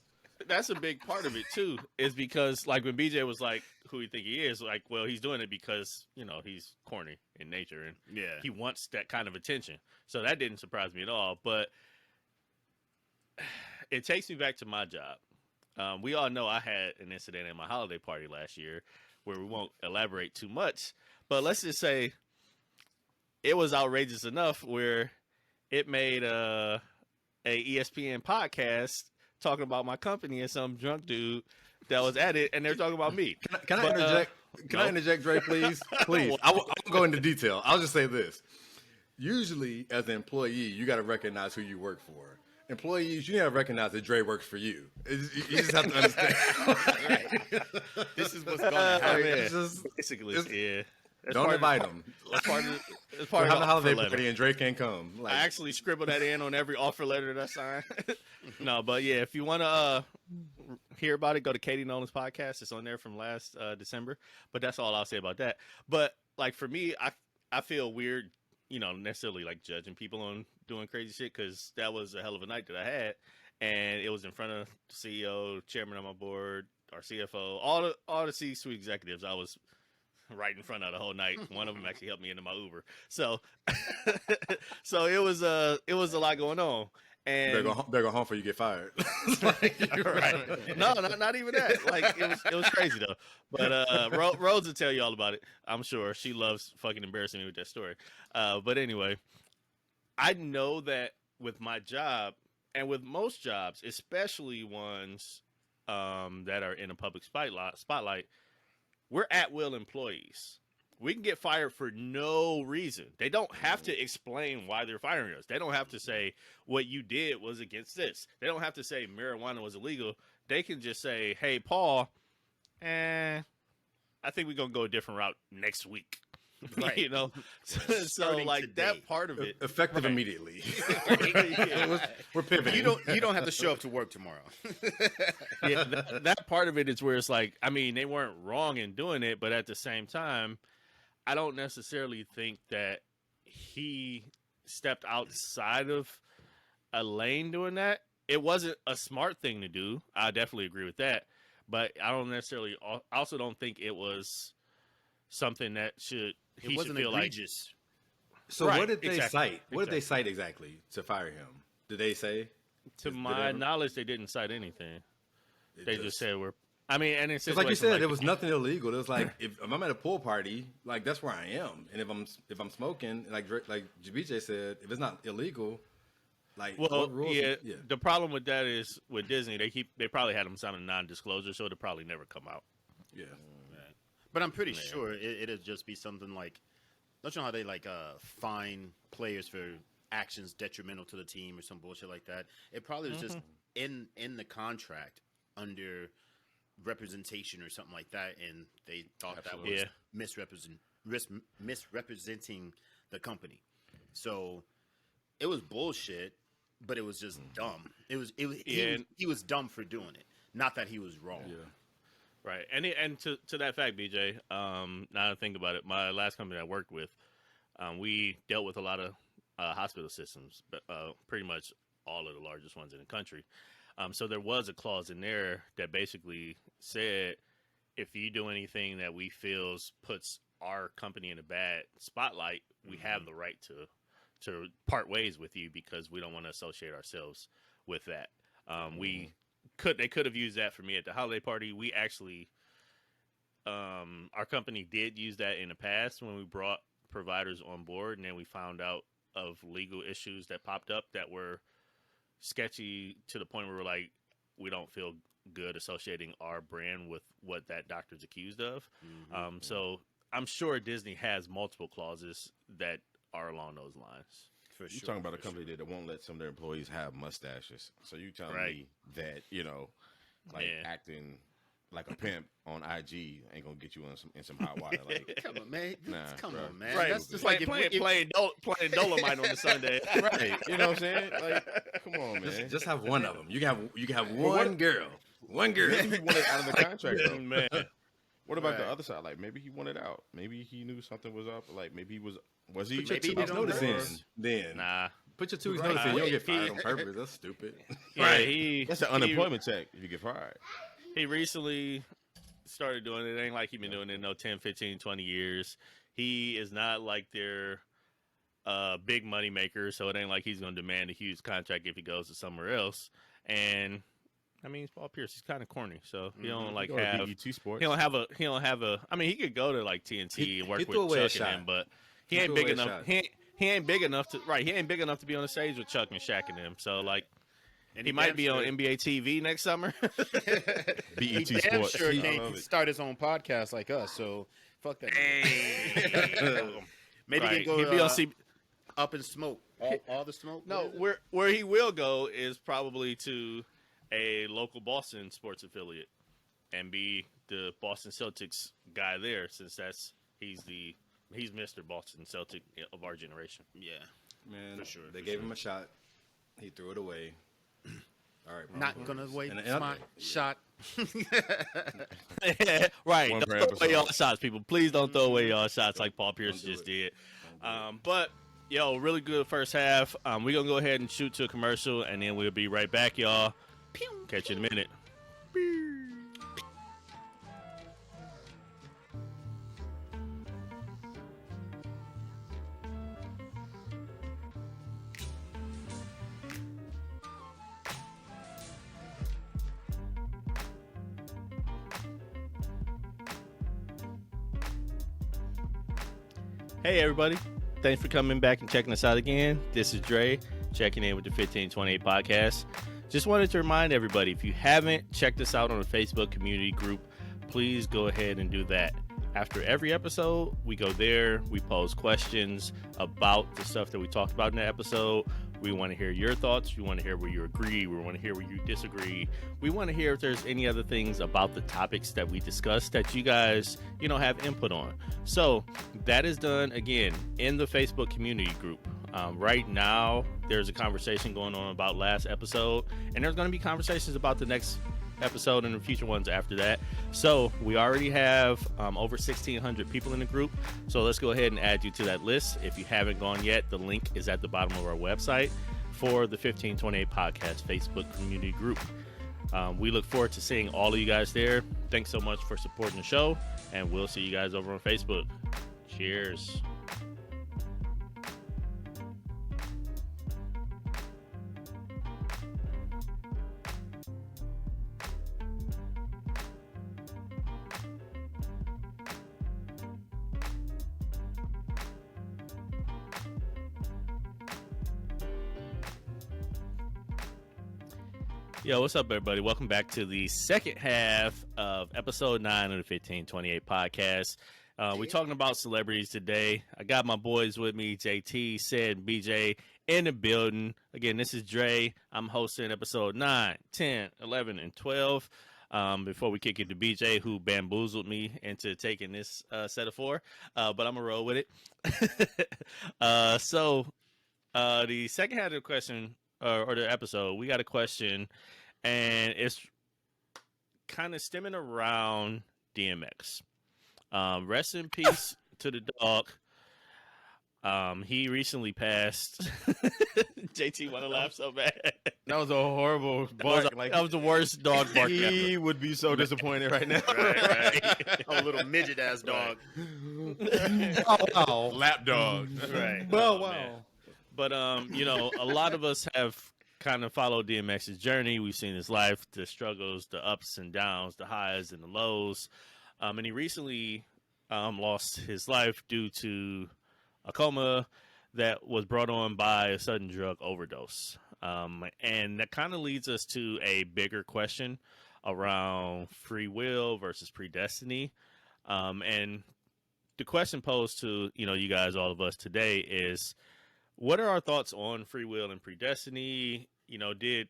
that's a big part of it too, is because like when BJ was like, who you think he is, like, well, he's doing it because, you know, he's corny in nature and he wants that kind of attention. So that didn't surprise me at all. But it takes me back to my job. We all know I had an incident at my holiday party last year where we won't elaborate too much, but let's just say it was outrageous enough where it made a ESPN podcast talking about my company and some drunk dude that was at it, and they're talking about me. Can I But, interject? Can I no. interject, Dre, please? Please. I won't go into detail. I'll just say this. Usually, as an employee, you got to recognize who you work for. employees, you never recognize that Dre works for you. You just have to understand. This is what's going to happen. It's just, Basically, it's- yeah. That's don't part invite of, him. That's part of. That's We're part of having the a holiday offer letter. party and Dre can't come. Like, I actually scribbled that in on every offer letter that I signed. No, but yeah, if you want to hear about it, go to Katie Nolan's podcast. It's on there from last December. But that's all I'll say about that. But like for me, I feel weird, necessarily like judging people on doing crazy shit because that was a hell of a night that I had, and it was in front of the CEO, chairman of my board, our CFO, all the C-suite executives. I was right in front of the whole night. One of them actually helped me into my Uber. So, so it was a lot going on. And better go home before you get fired. right. No, not even that. Like it was crazy though. But Rose will tell you all about it. I'm sure she loves fucking embarrassing me with that story. But anyway, I know that with my job and with most jobs, especially ones that are in a public spotlight, we're at-will employees. We can get fired for no reason. They don't have to explain why they're firing us. They don't have to say what you did was against this. They don't have to say marijuana was illegal. They can just say, hey, Paul, I think we're going to go a different route next week. Right. So like today. that part of it. Effective immediately. Yeah. We're pivoting. You don't have to show up to work tomorrow. Yeah, that part of it is where it's like, I mean, they weren't wrong in doing it, but at the same time, I don't necessarily think that he stepped outside of a lane doing that. It wasn't a smart thing to do. I definitely agree with that, but I don't necessarily. I also don't think it was something that should. It wasn't feel egregious. So Right, what did they exactly, cite? What did they cite exactly to fire him? Did they say? To Did my ever- knowledge, they didn't cite anything. They just said we're. I mean, and it's It's like you said, there was nothing illegal. It was like if I'm at a pool party, like that's where I am, and if I'm smoking, like JBJ said, if it's not illegal, like Well, what rules? yeah. The problem with that is with Disney, they probably had them sign a non-disclosure, so it'll probably never come out. yeah. But I'm pretty sure it'll just be something like, don't you know how they fine players for actions detrimental to the team or some bullshit like that? It probably was just in the contract under representation or something like that, and they thought Absolutely. that was misrepresenting the company. So it was bullshit, but it was just dumb. He was dumb for doing it, not that he was wrong. Yeah. Right, and to that fact, BJ. Now that I think about it, my last company I worked with, we dealt with a lot of hospital systems, but pretty much all of the largest ones in the country. So there was a clause in there that basically said, if you do anything that we feels puts our company in a bad spotlight, we have the right to part ways with you because we don't want to associate ourselves with that. They could have used that for me at the holiday party. We actually, our company did use that in the past when we brought providers on board, and then we found out of legal issues that popped up that were sketchy to the point where we're like, we don't feel good associating our brand with what that doctor's accused of. So I'm sure Disney has multiple clauses that are along those lines. For You're sure. talking about a company that won't let some of their employees have mustaches. So you telling me that, acting like a pimp on IG ain't gonna get you in some hot water. Like, Come on, man. Come bro. on, man. Right, That's just playing like playing Dolomite on the Sunday. right? You know what I'm saying? Like, come on, man. Just have one of them. You can have one girl. One girl. Maybe he wanted out of the contract, though. Man. What about the Right. other side? Like, maybe he wanted out. Maybe he knew something was up. Like, maybe he was he? Put your Maybe 2 they weeks don't notice in. know. Then Nah. put your 2 weeks Right. notice in. You don't get He- fired on purpose. That's stupid. Yeah, That's an unemployment check if you get fired. He recently started doing it. It ain't like he been doing it 10, 15, 20 years. He is not like their big money maker, so it ain't like he's going to demand a huge contract if he goes to somewhere else. And I mean, Paul Pierce, he's kind of corny, so he don't like Go to have. BET Sports. He don't have a. I mean, he could go to like TNT and work he with threw away a Chuck and shot. them, but he He ain't threw big away a enough. shot. He ain't big enough to He ain't big enough to be on the stage with Chuck and Shaq and them. So like, And he might damn be on sure- NBA TV next summer. He BET damn Sports. sure I can't love it. start his own podcast like us. So fuck that. Hey. Maybe he Right. can go. He'd be on CB. up in smoke. All the smoke. No, where he will go is probably to a local Boston sports affiliate and be the Boston Celtics guy there, since he's Mr. Boston Celtic of our generation. Yeah, Man, for sure. They gave him a shot. He threw it away. All right, Not gonna wait. And My shot. Right. One Don't per throw away episode. y'all shots, people. Please don't throw away y'all shots like Paul Pierce Don't do just it. did. But really good first half. We're gonna go ahead and shoot to a commercial, and then we'll be right back, y'all. Catch you in a minute. Hey everybody, thanks for coming back and checking us out again. This is Dre, checking in with the 1528 podcast. Just wanted to remind everybody, if you haven't checked us out on the Facebook community group, please go ahead and do that. After every episode, we go there, we pose questions about the stuff that we talked about in the episode. We want to hear your thoughts. We want to hear where you agree. We want to hear where you disagree. We want to hear if there's any other things about the topics that we discussed that you guys, have input on. So that is done, again, in the Facebook community group. Right now, there's a conversation going on about last episode, and there's going to be conversations about the next episode and the future ones after that. So we already have over 1,600 people in the group. So let's go ahead and add you to that list. If you haven't gone yet, the link is at the bottom of our website for the 1528 podcast Facebook community group. We look forward to seeing all of you guys there. Thanks so much for supporting the show, and we'll see you guys over on Facebook. Cheers. Yo, what's up, everybody? Welcome back to the second half of episode 9 of the 1528 podcast. We're talking about celebrities today. I got my boys with me, JT, Sid, and BJ in the building. Again, this is Dre. I'm hosting episode 9, 10, 11, and 12. Before we kick it to BJ, who bamboozled me into taking this set of 4, but I'm going to roll with it. So the second half of the question, or the episode, we got a question, and it's kind of stemming around DMX. Rest in peace to the dog. He recently passed. JT want to laugh so bad. That was a horrible bark. That was the worst dog bark ever. He would be so disappointed right now. Right. A little midget ass dog. Oh, wow. Lap dog. Right. Oh, wow. Man. But a lot of us have kind of followed DMX's journey. We've seen his life, the struggles, the ups and downs, the highs and the lows. And he recently lost his life due to a coma that was brought on by a sudden drug overdose. And that kind of leads us to a bigger question around free will versus predestiny. And the question posed to, you guys, all of us today is, what are our thoughts on free will and predestiny? Did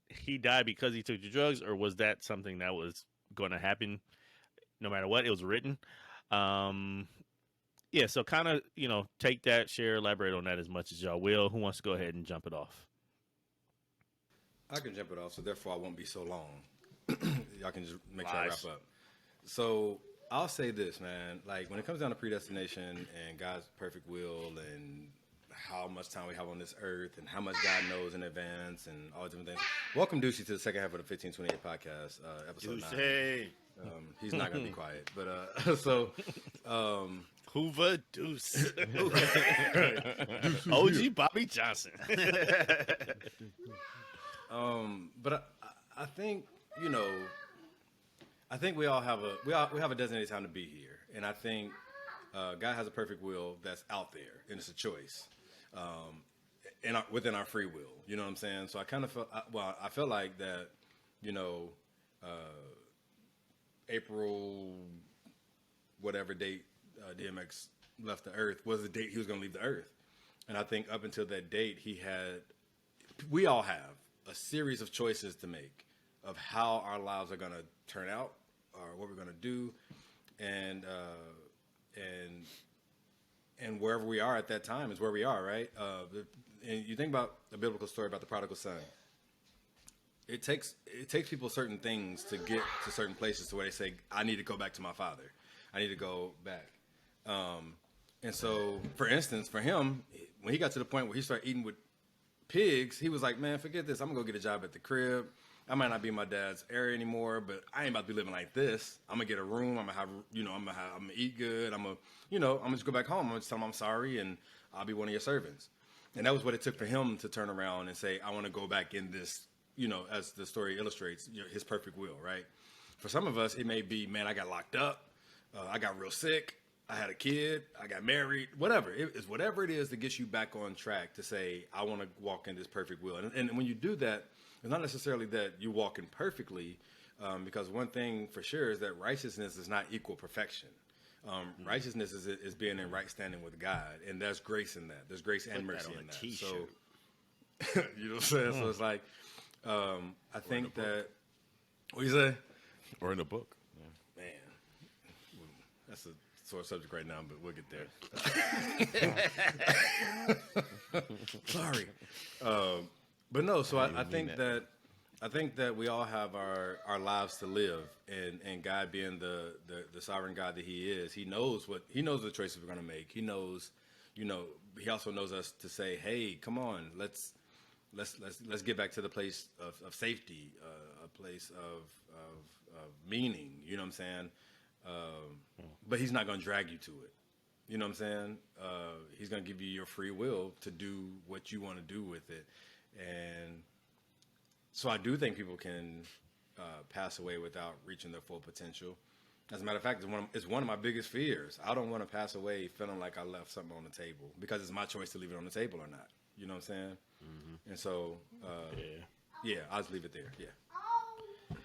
he die because he took the drugs, or was that something that was going to happen no matter what? It was written. So kind of, take that, share, elaborate on that as much as y'all will. Who wants to go ahead and jump it off? I can jump it off, so therefore I won't be so long. Y'all can just make sure I wrap up. So I'll say this, man. Like, when it comes down to predestination and God's perfect will and how much time we have on this earth and how much God knows in advance and all these different things. Welcome, Deucey, to the second half of the 1528 podcast, episode 9. He's not going to be quiet. But, Hoover Deuce. OG Bobby Johnson. But I think, I think we all have a designated time to be here. And I think God has a perfect will that's out there, and it's a choice. Within our free will, you know what I'm saying? So I kind of I felt like that, April, whatever date DMX left the earth was the date he was going to leave the earth. And I think up until that date, we all have a series of choices to make of how our lives are going to turn out or what we're going to do. And wherever we are at that time is where we are, right? And you think about the biblical story about the prodigal son. It takes people certain things to get to certain places to where they say, I need to go back to my father. I need to go back. And so, for instance, for him, when he got to the point where he started eating with pigs, he was like, man, forget this. I'm going to go get a job at the crib. I might not be in my dad's area anymore, but I ain't about to be living like this. I'm going to get a room. I'm going to have, I'm going to eat good. I'm going to just go back home. I'm going to tell him I'm sorry, and I'll be one of your servants. And that was what it took for him to turn around and say, I want to go back in this, as the story illustrates, his perfect will, right? For some of us, it may be, man, I got locked up. I got real sick. I had a kid. I got married. Whatever. It's whatever it is that gets you back on track to say, I want to walk in this perfect will. And when you do that, it's not necessarily that you're walking perfectly, because one thing for sure is that righteousness is not equal perfection. Righteousness is being in right standing with God, and there's grace in that. There's grace and mercy in that. T-shirt. So, you know what I'm saying? So it's like, I think that, what you say? Or in a book. Man, that's a sore subject right now, but we'll get there. Sorry. But no, so I think that we all have our lives to live, and God being the sovereign God that He is, He knows the choices we're going to make. He knows, He also knows us to say, hey, come on, let's get back to the place of safety, a place of meaning. You know what I'm saying? But He's not going to drag you to it. You know what I'm saying? He's going to give you your free will to do what you want to do with it. And so I do think people can pass away without reaching their full potential. As a matter of fact, it's one of my biggest fears. I don't want to pass away feeling like I left something on the table, because it's my choice to leave it on the table or not. You know what I'm saying? Mm-hmm. And so, yeah, I'll just leave it there. Yeah.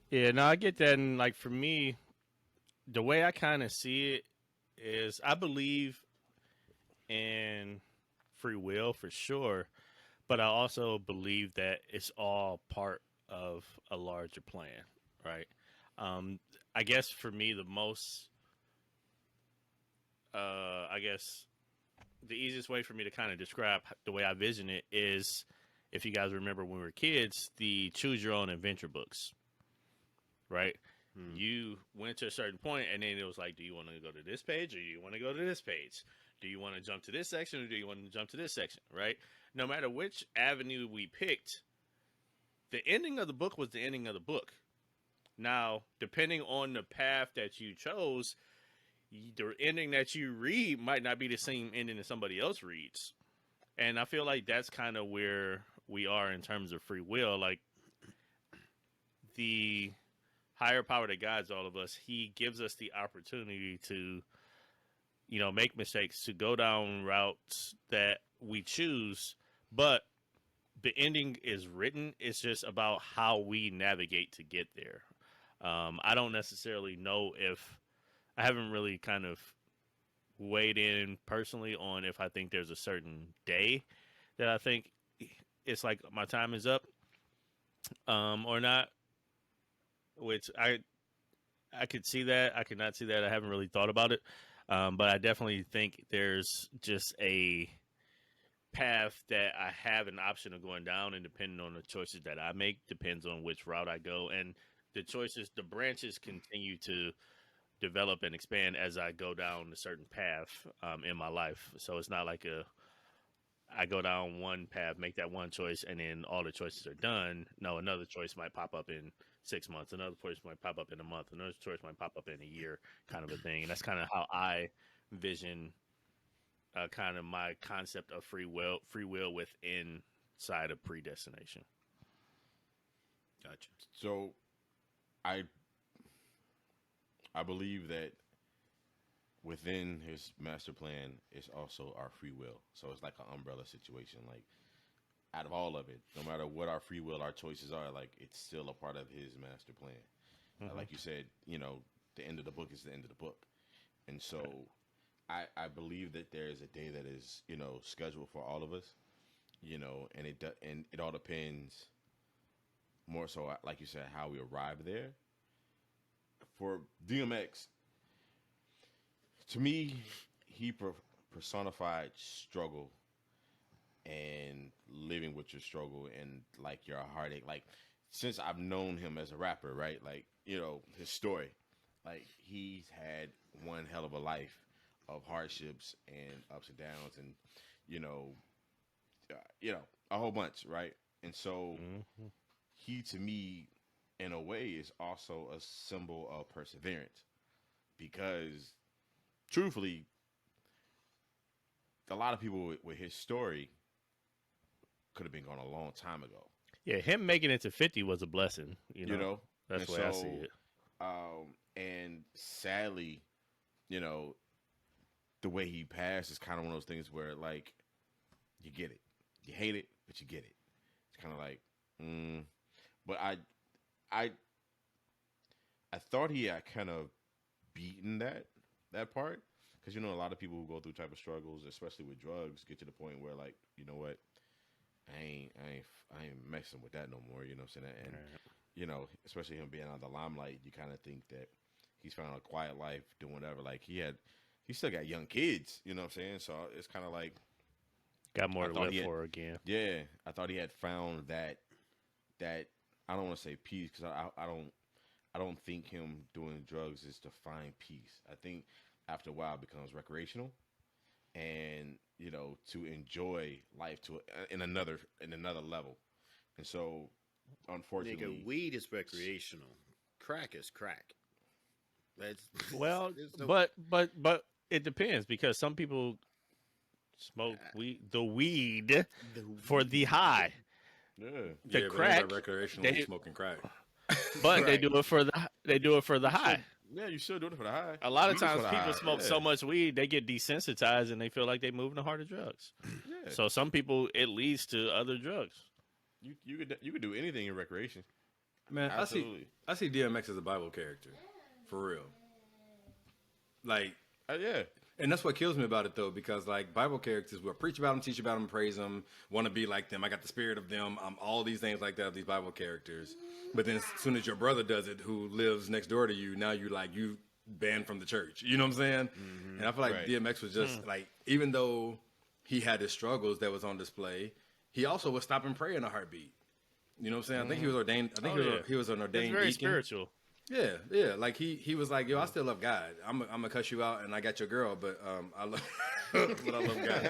Yeah, no, I get that. And like for me, the way I kind of see it is I believe in free will for sure, but I also believe that it's all part of a larger plan, right? I guess for me, the most, the easiest way for me to kind of describe the way I vision it is, if you guys remember when we were kids, the choose your own adventure books, right? You went to a certain point, and then it was like, do you want to go to this page, or do you want to go to this page? Do you want to jump to this section, or do you want to jump to this section, right? No matter which avenue we picked, the ending of the book was the ending of the book. Now, depending on the path that you chose, the ending that you read might not be the same ending that somebody else reads. And I feel like that's kind of where we are in terms of free will. Like, the higher power that guides all of us, He gives us the opportunity to, make mistakes, to go down routes that we choose, but the ending is written. It's just about how we navigate to get there. I don't necessarily know if I haven't really kind of weighed in personally on if I think there's a certain day that I think it's like my time is up, or not, which I could see that. I could not see that. I haven't really thought about it. But I definitely think there's just a path that I have an option of going down, and depending on the choices that I make, depends on which route I go. And the branches continue to develop and expand as I go down a certain path in my life. So it's not like I go down one path, make that one choice, and then all the choices are done. No, another choice might pop up in 6 months. Another choice might pop up in a month. Another choice might pop up in a year, kind of a thing. And that's kind of how I vision kind of my concept of free will within side of predestination. Gotcha. So, I believe that within His master plan is also our free will. So it's like an umbrella situation. Like, out of all of it, no matter what our free will, our choices are, like, it's still a part of His master plan. Like you said, the end of the book is the end of the book. And so I believe that there is a day that is, scheduled for all of us, and it all depends more so, like you said, how we arrive there. For DMX, to me, he personified struggle and living with your struggle and like your heartache. Like, since I've known him as a rapper, right? Like, his story, like he's had one hell of a life of hardships and ups and downs, and a whole bunch, right? And so he, to me, in a way, is also a symbol of perseverance, because truthfully, a lot of people with his story could have been gone a long time ago. Yeah, him making it to 50 was a blessing. That's the way I see it. And sadly, the way he passed is kind of one of those things where, like, you get it, you hate it, but you get it. It's kind of like, but I thought he had kind of beaten that part, because a lot of people who go through type of struggles, especially with drugs, get to the point where, like, you know what, I ain't messing with that no more. You know what I'm saying? And especially him being out of the limelight, you kind of think that he's found a quiet life doing whatever. Like, he still got young kids. You know what I'm saying? So it's kind of like, got more to live for again. Yeah, I thought he had found that I don't want to say peace, because I don't think him doing drugs is to find peace. I think after a while it becomes recreational, and to enjoy life in another level. And so, unfortunately, nigga, weed is recreational. Crack is crack. That's well, but it depends, because some people smoke weed for the high. Yeah, The crack, recreational smoking crack. But they do it for the high. Yeah, you should do it for the high. A lot of times people smoke so much weed, they get desensitized and they feel like they're moving to harder drugs. Yeah. So some people, it leads to other drugs. You could do anything in recreation. Man, Absolutely. I see DMX as a Bible character, for real. Like, yeah. And that's what kills me about it, though, because, like, Bible characters will preach about them, teach about them, praise them, want to be like them. I got the spirit of them. All these things like that of these Bible characters. But then as soon as your brother does it, who lives next door to you, now you banned from the church. You know what I'm saying? Mm-hmm. And I feel like DMX was just, like, even though he had his struggles that was on display, he also would stop and pray in a heartbeat. You know what I'm saying? I think he was ordained. I think he was an ordained very deacon. Spiritual. Yeah. Like he was like, yo, I still love God. I'm gonna cuss you out, and I got your girl, but I love, but I love God.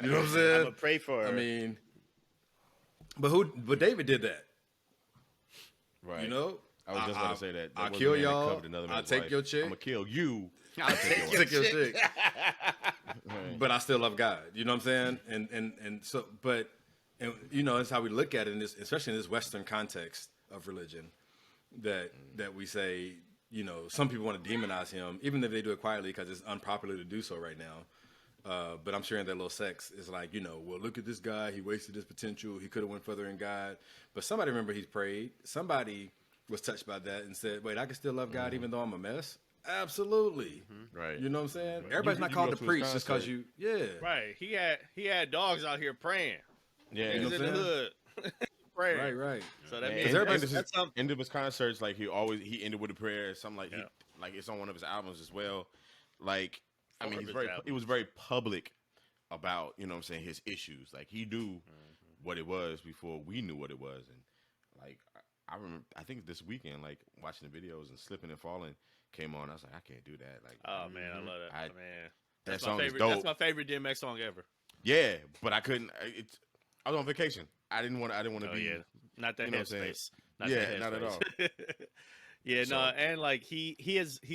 You know what I'm saying? I'm gonna pray for her. I mean, but David did that. Right. You know, I was just about to say that. I'll kill y'all. I'll take your chick. I'm gonna kill you. I'll take your chick. But I still love God. You know what I'm saying? And so, but it's how we look at it, especially in this Western context of religion. That we say, some people want to demonize him, even if they do it quietly because it's unpopular to do so right now. But I'm sure in that little sex is like, well, look at this guy. He wasted his potential. He could have went further in God. But somebody remember he's prayed. Somebody was touched by that and said, wait, I can still love God even though I'm a mess? Absolutely. Right. You know what I'm saying? Right. Everybody's not called to preach just because you, Right. He had dogs out here praying. Yeah. He was in the hood. Praying. Right. So that means that's end of his concerts, like he ended with a prayer, something like like it's on one of his albums as well. Like, I mean, he was very public about, his issues. Like, he knew what it was before we knew what it was. And like, I remember, I think this weekend, like watching the videos and Slipping and Falling came on. I was like, I can't do that. Like, oh man, I love that. Man, that song favorite, is dope. That's my favorite DMX song ever. Yeah, but I couldn't. I was on vacation. I didn't want to be. Yeah. Not that headspace. Not at all. Yeah, so, no, and like he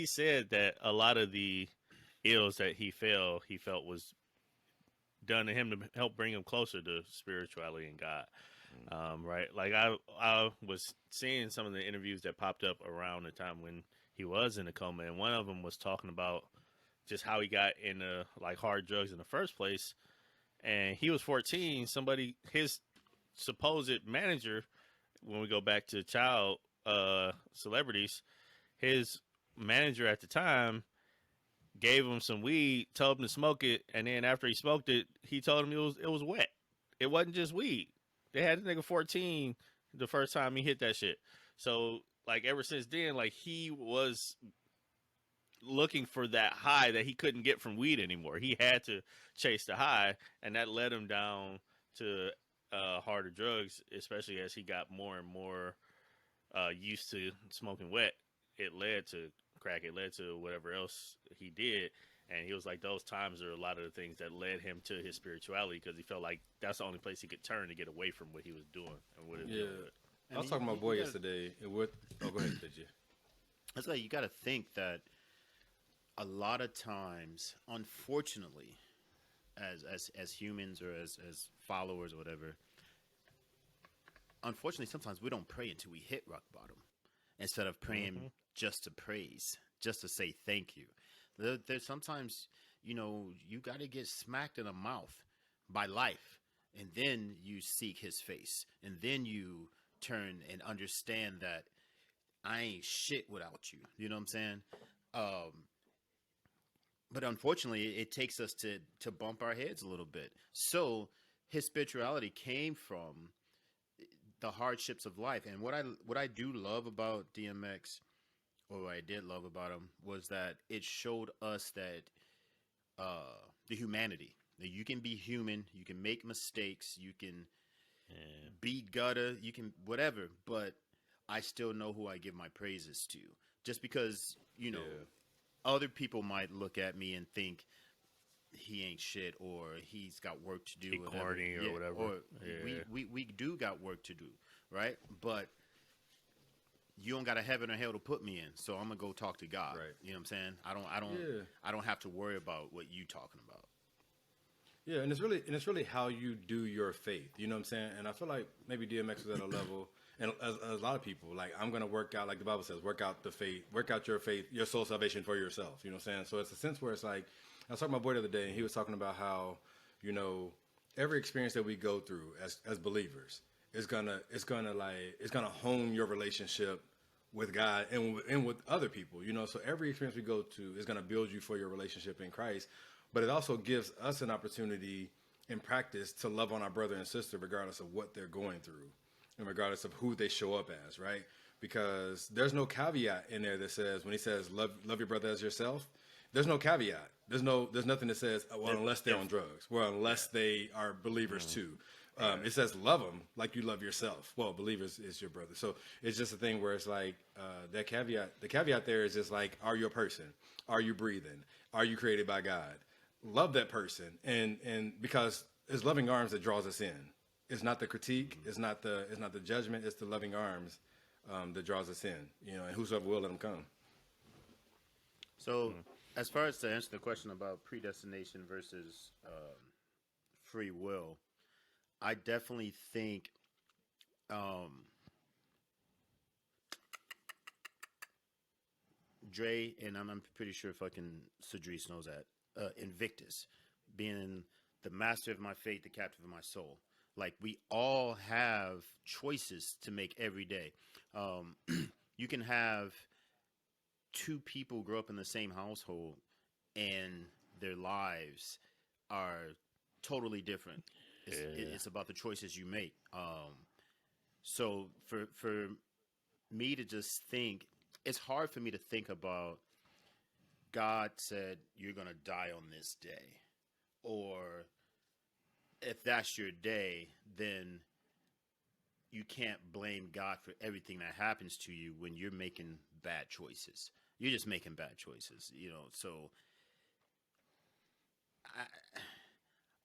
said that a lot of the ills that he felt was done to him to help bring him closer to spirituality and God. Right? Like I was seeing some of the interviews that popped up around the time when he was in a coma, and one of them was talking about just how he got into like hard drugs in the first place. And he was 14. His supposed manager, when we go back to child celebrities, his manager at the time gave him some weed, told him to smoke it, and then after he smoked it, he told him it was wet. It wasn't just weed. They had the nigga 14 the first time he hit that shit. So like ever since then, like he was looking for that high that he couldn't get from weed anymore. He had to chase the high, and that led him down to harder drugs, especially as he got more and more used to smoking wet. It led to crack. It led to whatever else he did. And he was like, those times are a lot of the things that led him to his spirituality because he felt like that's the only place he could turn to get away from what he was doing and what he was doing. I was talking to my boy yesterday. Oh, go ahead, did you? That's like you got to think that a lot of times, unfortunately, as humans or as followers or whatever, unfortunately, sometimes we don't pray until we hit rock bottom instead of praying just to praise, just to say thank you. There's sometimes, you got to get smacked in the mouth by life, and then you seek his face, and then you turn and understand that I ain't shit without you. You know what I'm saying? But unfortunately, it takes us to bump our heads a little bit. So his spirituality came from the hardships of life. And what I do love about DMX, or what I did love about him, was that it showed us that the humanity. That you can be human, you can make mistakes, you can be gutter, you can whatever, but I still know who I give my praises to. Just because, other people might look at me and think he ain't shit or he's got work to do. He corny or whatever. Or we do got work to do, right? But you don't got a heaven or hell to put me in, so I'm gonna go talk to God. Right. You know what I'm saying? I don't have to worry about what you talking about. Yeah, and it's really how you do your faith. You know what I'm saying? And I feel like maybe DMX was at a level, and as a lot of people, like I'm gonna work out, like the Bible says, work out the faith, work out your faith, your soul salvation for yourself. You know what I'm saying? So it's a sense where it's like, I was talking to my boy the other day, and he was talking about how, every experience that we go through as believers is gonna hone your relationship with God and with other people. So every experience we go to is gonna build you for your relationship in Christ. But it also gives us an opportunity in practice to love on our brother and sister regardless of what they're going through and regardless of who they show up as, right? Because there's no caveat in there that says, when he says love your brother as yourself, there's no caveat. There's nothing that says, well, unless they're on drugs, well, unless they are believers too. It says love them like you love yourself. Well, believers is your brother. So it's just a thing where it's like that caveat. The caveat there is just like, are you a person? Are you breathing? Are you created by God? Love that person, and because it's loving arms that draws us in. It's not the critique. It's not the judgment. It's the loving arms that draws us in. And whosoever will, let them come. So, as far as to answer the question about predestination versus free will, I definitely think Dre, and I'm pretty sure fucking Cedric knows that. Invictus, being the master of my fate, the captive of my soul. Like, we all have choices to make every day. You can have two people grow up in the same household and their lives are totally different. It's about the choices you make. So for me to just think, it's hard for me to think about God said you're going to die on this day. Or if that's your day, then you can't blame God for everything that happens to you when you're making bad choices. You're just making bad choices, So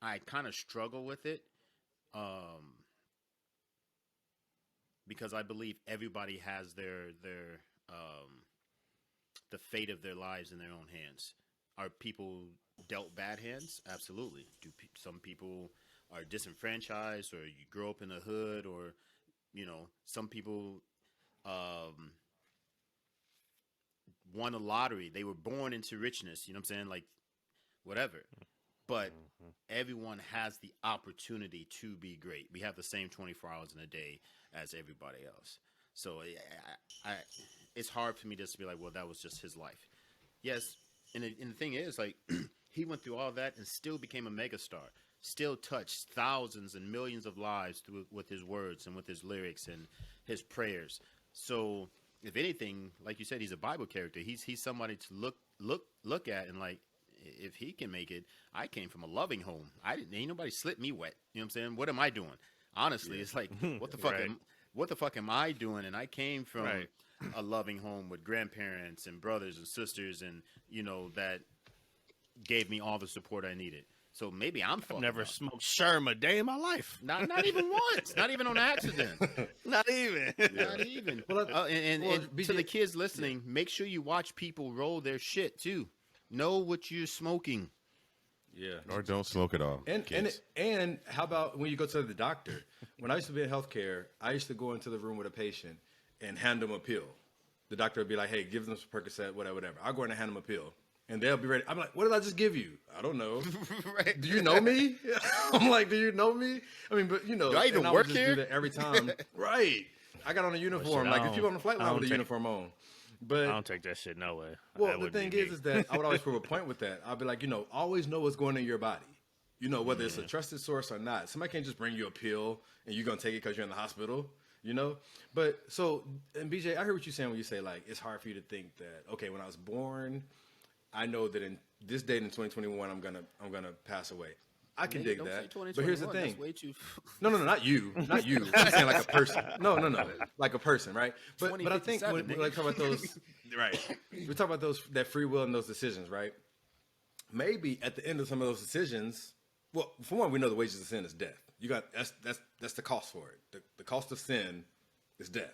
I kind of struggle with it because I believe everybody has their the fate of their lives in their own hands. Are people dealt bad hands? Absolutely. Do some people are disenfranchised, or you grow up in the hood, or some people won a lottery. They were born into richness. You know what I'm saying? Like, whatever. But everyone has the opportunity to be great. We have the same 24 hours in a day as everybody else. So it's hard for me just to be like, well, that was just his life. Yes, And the thing is, like, he went through all that and still became a megastar. Still touched thousands and millions of lives with his words and with his lyrics and his prayers. So, if anything, like you said, he's a Bible character. He's somebody to look at and like, if he can make it, I came from a loving home. Ain't nobody slit me wet. You know what I'm saying? What am I doing? Honestly, it's like, what the fuck? Right. What the fuck am I doing? And I came from Right. a loving home with grandparents and brothers and sisters, and that gave me all the support I needed. So maybe I'm fucking Never up. smoked Sherm a day in my life. Not even once. Not even on accident. Not even. Not even. Well, And to BJ the kids listening, make sure you watch people roll their shit too. Know what you're smoking. Yeah. Or don't smoke at all. And how about when you go to the doctor? When I used to be in healthcare, I used to go into the room with a patient and hand them a pill. The doctor would be like, "Hey, give them some Percocet, whatever." I'll go in and hand them a pill, and they'll be ready. I'm like, "What did I just give you?" I don't know. Right. Do you know me? I'm like, "Do you know me?" I mean, but Do I even and would work just here? Do that every time, right? I got on a uniform. shit, Like I if people on the flight I line with don't a take- uniform on, but I don't take that shit no way. well, That the wouldn't thing be me. is that I would always prove a point with that. I'll be like, always know what's going in your body. Whether it's a trusted source or not. Somebody can't just bring you a pill and you're going to take it because you're in the hospital, But so, and BJ, I heard what you're saying when you say, like, it's hard for you to think that, okay, when I was born, I know that in this date in 2021, I'm gonna pass away. I can dig Don't say that. But here's the 2021, thing. That's way too. No, not you. Not you. I'm saying like a person. No. Like a person, right? But I think 2057, when we like talk about those, right? We talk about that free will and those decisions, right? Maybe at the end of some of those decisions, well, for one, we know the wages of sin is death. You got that's the cost for it. The cost of sin is death,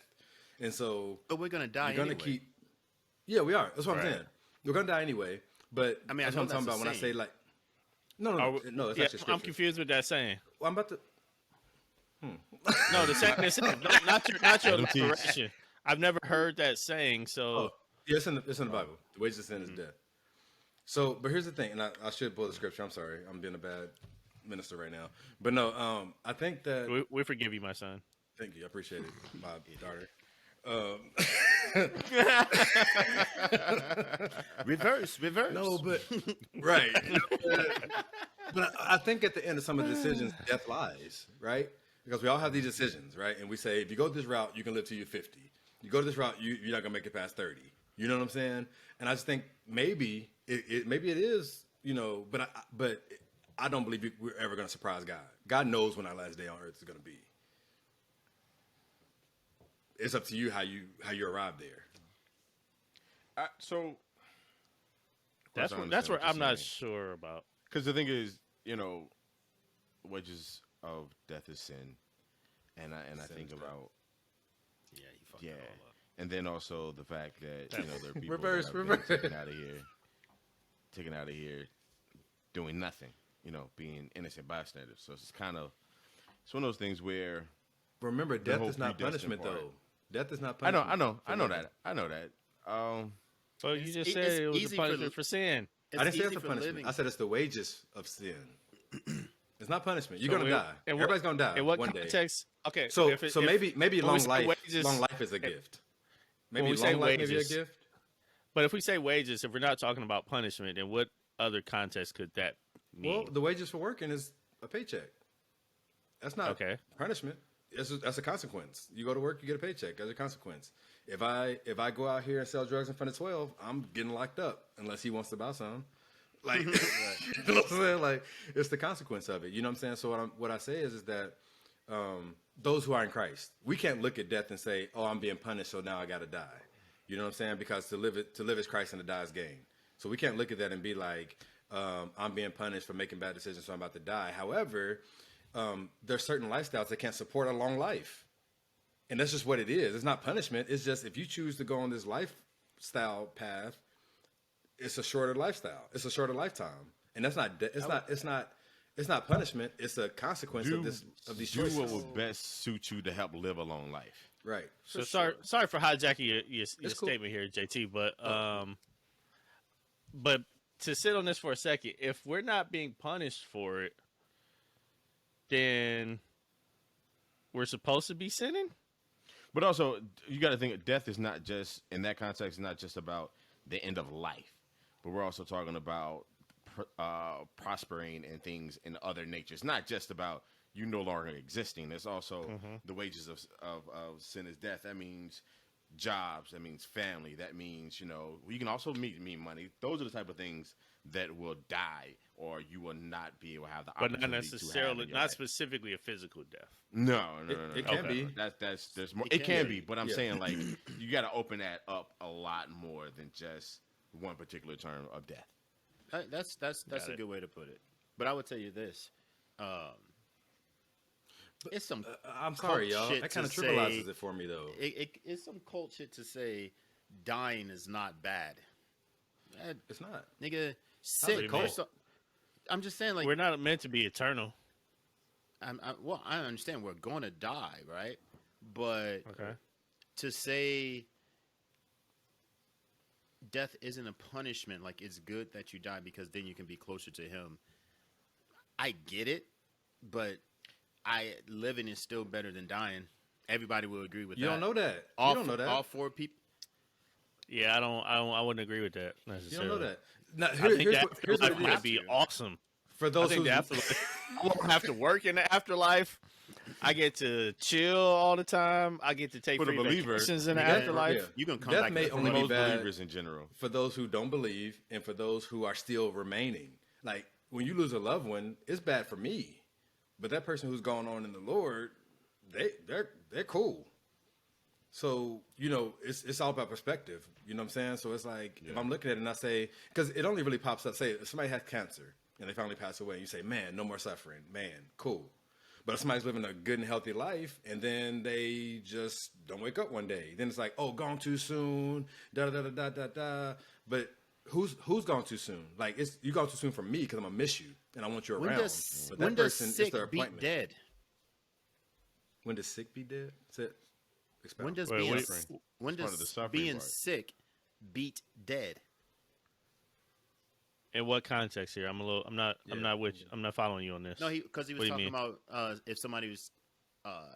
and so But we're gonna die you're gonna anyway. keep. Yeah, we are. That's what Right. I'm saying. We're gonna die anyway. But I mean, that's I know what I'm talking that's about a when I say saying. like, no, it's Yeah, actually scripture. I'm confused with that saying. Well, I'm about to. No, the saying is not your Let 'em teach. elaboration. I've never heard that saying. So Oh, yeah, it's in the Bible. The wages of sin is death. So, but here's the thing, and I should pull the scripture. I'm sorry, I'm being a bad minister right now. But no, I think that. we forgive you, my son. Thank you, I appreciate it, my daughter. Reverse. No, but right. But I think at the end of some of the decisions, death lies, right? Because we all have these decisions, right? And we say, if you go this route, you can live till you're 50. You go this route, you're not gonna make it past 30. You know what I'm saying? And I just think maybe maybe it is, but I don't believe we're ever gonna surprise God. God knows when our last day on earth is gonna be. It's up to you how you arrive there. So That's where I'm not sure about. Because the thing is, wages of death is sin, and I think about Yeah, you fucked it all up. and then also the fact that there are people Reverse, that have been reverse. taken out of here, doing nothing, being innocent bystanders. So it's one of those things where Remember, death whole is not predestined punishment, part. though. Death is not I know punishment. I know that. So you just It's said it was easy a for punishment for sin. It's I didn't say easy it's a for punishment. living. I said it's the wages of sin. It's not punishment. You're So gonna die. in what- Everybody's gonna die In what one day. context? Okay, So if maybe when we long say life. wages- Long life is a gift. when Maybe we say long life may be a wages- gift. But if we say wages, if we're not talking about punishment, then what other context could that mean? Well, the wages for working is a paycheck. That's not Okay. punishment. That's a consequence. You go to work, you get a paycheck. That's a consequence. If I go out here and sell drugs in front of 12, I'm getting locked up unless he wants to buy some. Like, you know what I'm saying? Like, it's the consequence of it. You know what I'm saying? So what I say is that those who are in Christ, we can't look at death and say, "Oh, I'm being punished, so now I got to die." You know what I'm saying? Because to live is Christ and to die is gain. So we can't look at that and be like, "I'm being punished for making bad decisions, so I'm about to die." However, there's certain lifestyles that can't support a long life, and that's just what it is. It's not punishment. It's just if you choose to go on this lifestyle path, it's a shorter lifestyle. It's a shorter lifetime, and that's not. It's not punishment. It's a consequence of these do choices. what would best suit you to help live a long life. Right. So sorry for hijacking your cool. statement here, JT. But to sit on this for a second, if we're not being punished for it, then we're supposed to be sinning. But also, you got to think death is not just in that context. Not just about the end of life, but we're also talking about prospering and things in other natures. Not just about you no longer existing. There's also the wages of sin is death. That means jobs. That means family. That means, you can also mean money. Those are the type of things that will die, or you will not be able to have the opportunity But not necessarily, not specifically a physical death. No. It can be. There's more. It can be, but I'm saying like you got to open that up a lot more than just one particular term of death. That's a good way to put it. But I would tell you this. It's some. I'm sorry, y'all. That kind of trivializes it for me, though. It's some cult shit to say dying is not bad. It's not, nigga. Sick. I'm just saying, like, we're not meant to be eternal. Well, I understand we're going to die, right? But to say death isn't a punishment, like it's good that you die because then you can be closer to Him. I get it, but living is still better than dying. Everybody will agree with that. You don't know that. You don't know that. All four people. Yeah, I wouldn't agree with that necessarily. You don't know that. Now, I think here's that what it would be awesome. For those who I won't have to work in the afterlife. I get to chill all the time. I get to take free vacations in the afterlife. Yeah. You can come death back. May only most be bad believers in general. for those who don't believe and for those who are still remaining. Like when you lose a loved one, it's bad for me, but that person who's gone on in the Lord, they're cool. So, it's all about perspective. You know what I'm saying? So it's like, if I'm looking at it and I say, because it only really pops up, say if somebody has cancer and they finally pass away and you say, man, no more suffering, man, cool. But if somebody's living a good and healthy life and then they just don't wake up one day, then it's like, oh, gone too soon, da-da-da-da-da-da. But who's gone too soon? Like, you gone too soon for me because I'm going to miss you and I want you around. But that person is their appointment. Dead? When does sick be dead? When does being sick beat dead? In what context here? I'm not following you on this. No, because he was talking about if somebody was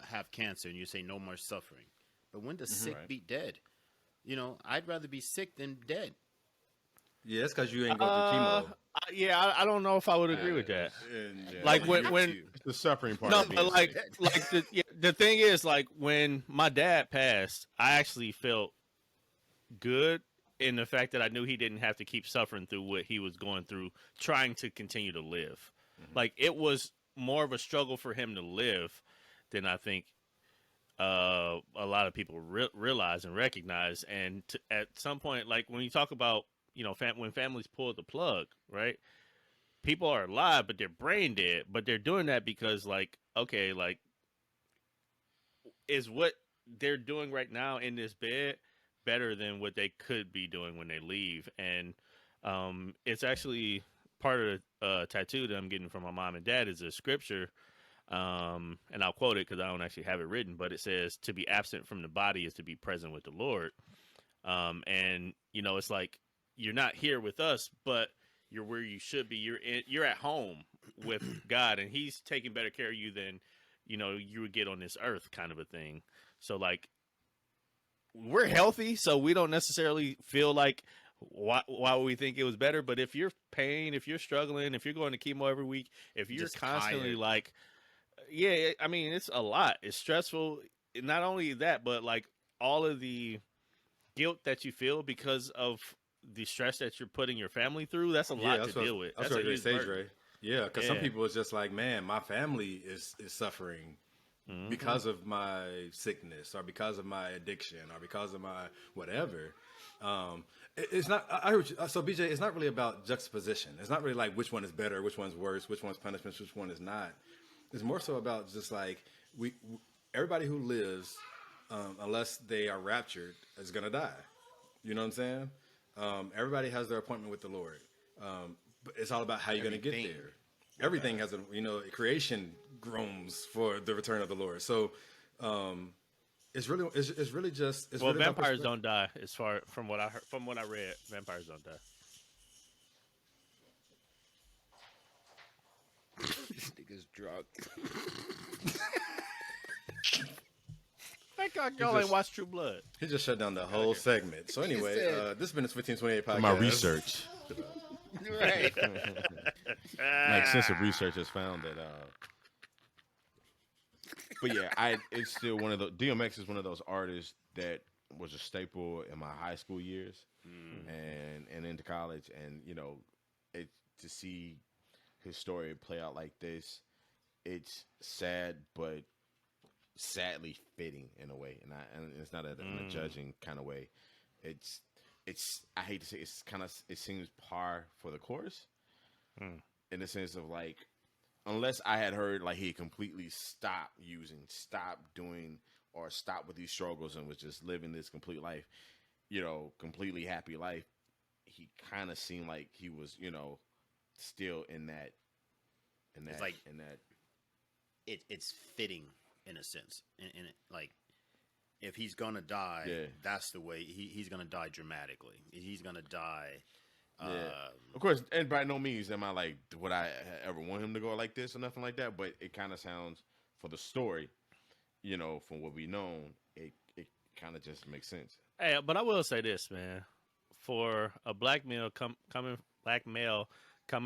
have cancer and you say no more suffering. But when does sick beat dead? I'd rather be sick than dead. Yeah, it's because you ain't going through chemo. I don't know if I would agree with that. Like when The suffering part. no, but like the thing is, like when my dad passed, I actually felt good in the fact that I knew he didn't have to keep suffering through what he was going through, trying to continue to live. Like it was more of a struggle for him to live than I think a lot of people realize and recognize. And at some point, like when you talk about when families pull the plug, right? People are alive, but they're brain dead. But they're doing that because, is what they're doing right now in this bed better than what they could be doing when they leave? And it's actually part of the tattoo that I'm getting from my mom and dad is a scripture, and I'll quote it because I don't actually have it written, but it says, "To be absent from the body is to be present with the Lord." And it's like you're not here with us, but you're where you should be. You're at home with God, and He's taking better care of you than you would get on this earth, kind of a thing. So like we're healthy, so we don't necessarily feel like why we think it was better. But if you're pain, if you're struggling, if you're going to chemo every week, if you're just constantly tired. It's a lot. It's stressful. Not only that, but like all of the guilt that you feel because of the stress that you're putting your family through, that's a lot to deal with. That's what they say, Dre. Yeah, because some people it's just like, man, my family is suffering because of my sickness or because of my addiction or because of my whatever. It's not. I heard you. So BJ, it's not really about juxtaposition. It's not really like which one is better, which one's worse, which one's punishment, which one is not. It's more so about just like everybody who lives, unless they are raptured, is gonna die. You know what I'm saying? Everybody has their appointment with the Lord, but it's all about how you're going to get there. Everything has creation groans for the return of the Lord. So it's really just. It's well, really vampires don't die. As far from what I heard, from what I read, vampires don't die. This nigga's drunk. Thank God y'all ain't watched True Blood. He just shut down the whole segment. So anyway, this has been the 1528 podcast. My research. talked about. Right. Like extensive research has found that. But yeah, it's still one of the DMX is one of those artists that was a staple in my high school years and into college, and it to see his story play out like this, it's sad but sadly fitting in a way, and it's not in a judging kind of way. It's I hate to say it seems par for the course in the sense of like, unless I had heard like he completely stopped doing, or stopped with these struggles and was just living this complete life, completely happy life, he kind of seemed like he was, still in that. It's like in that. It's fitting in a sense, and like, if he's gonna die, that's the way he's gonna die dramatically. He's gonna die. Of course, and by no means am I like, would I ever want him to go like this or nothing like that. But it kind of sounds, for the story, from what we know, it kind of just makes sense. Hey, but I will say this, man. For a black male coming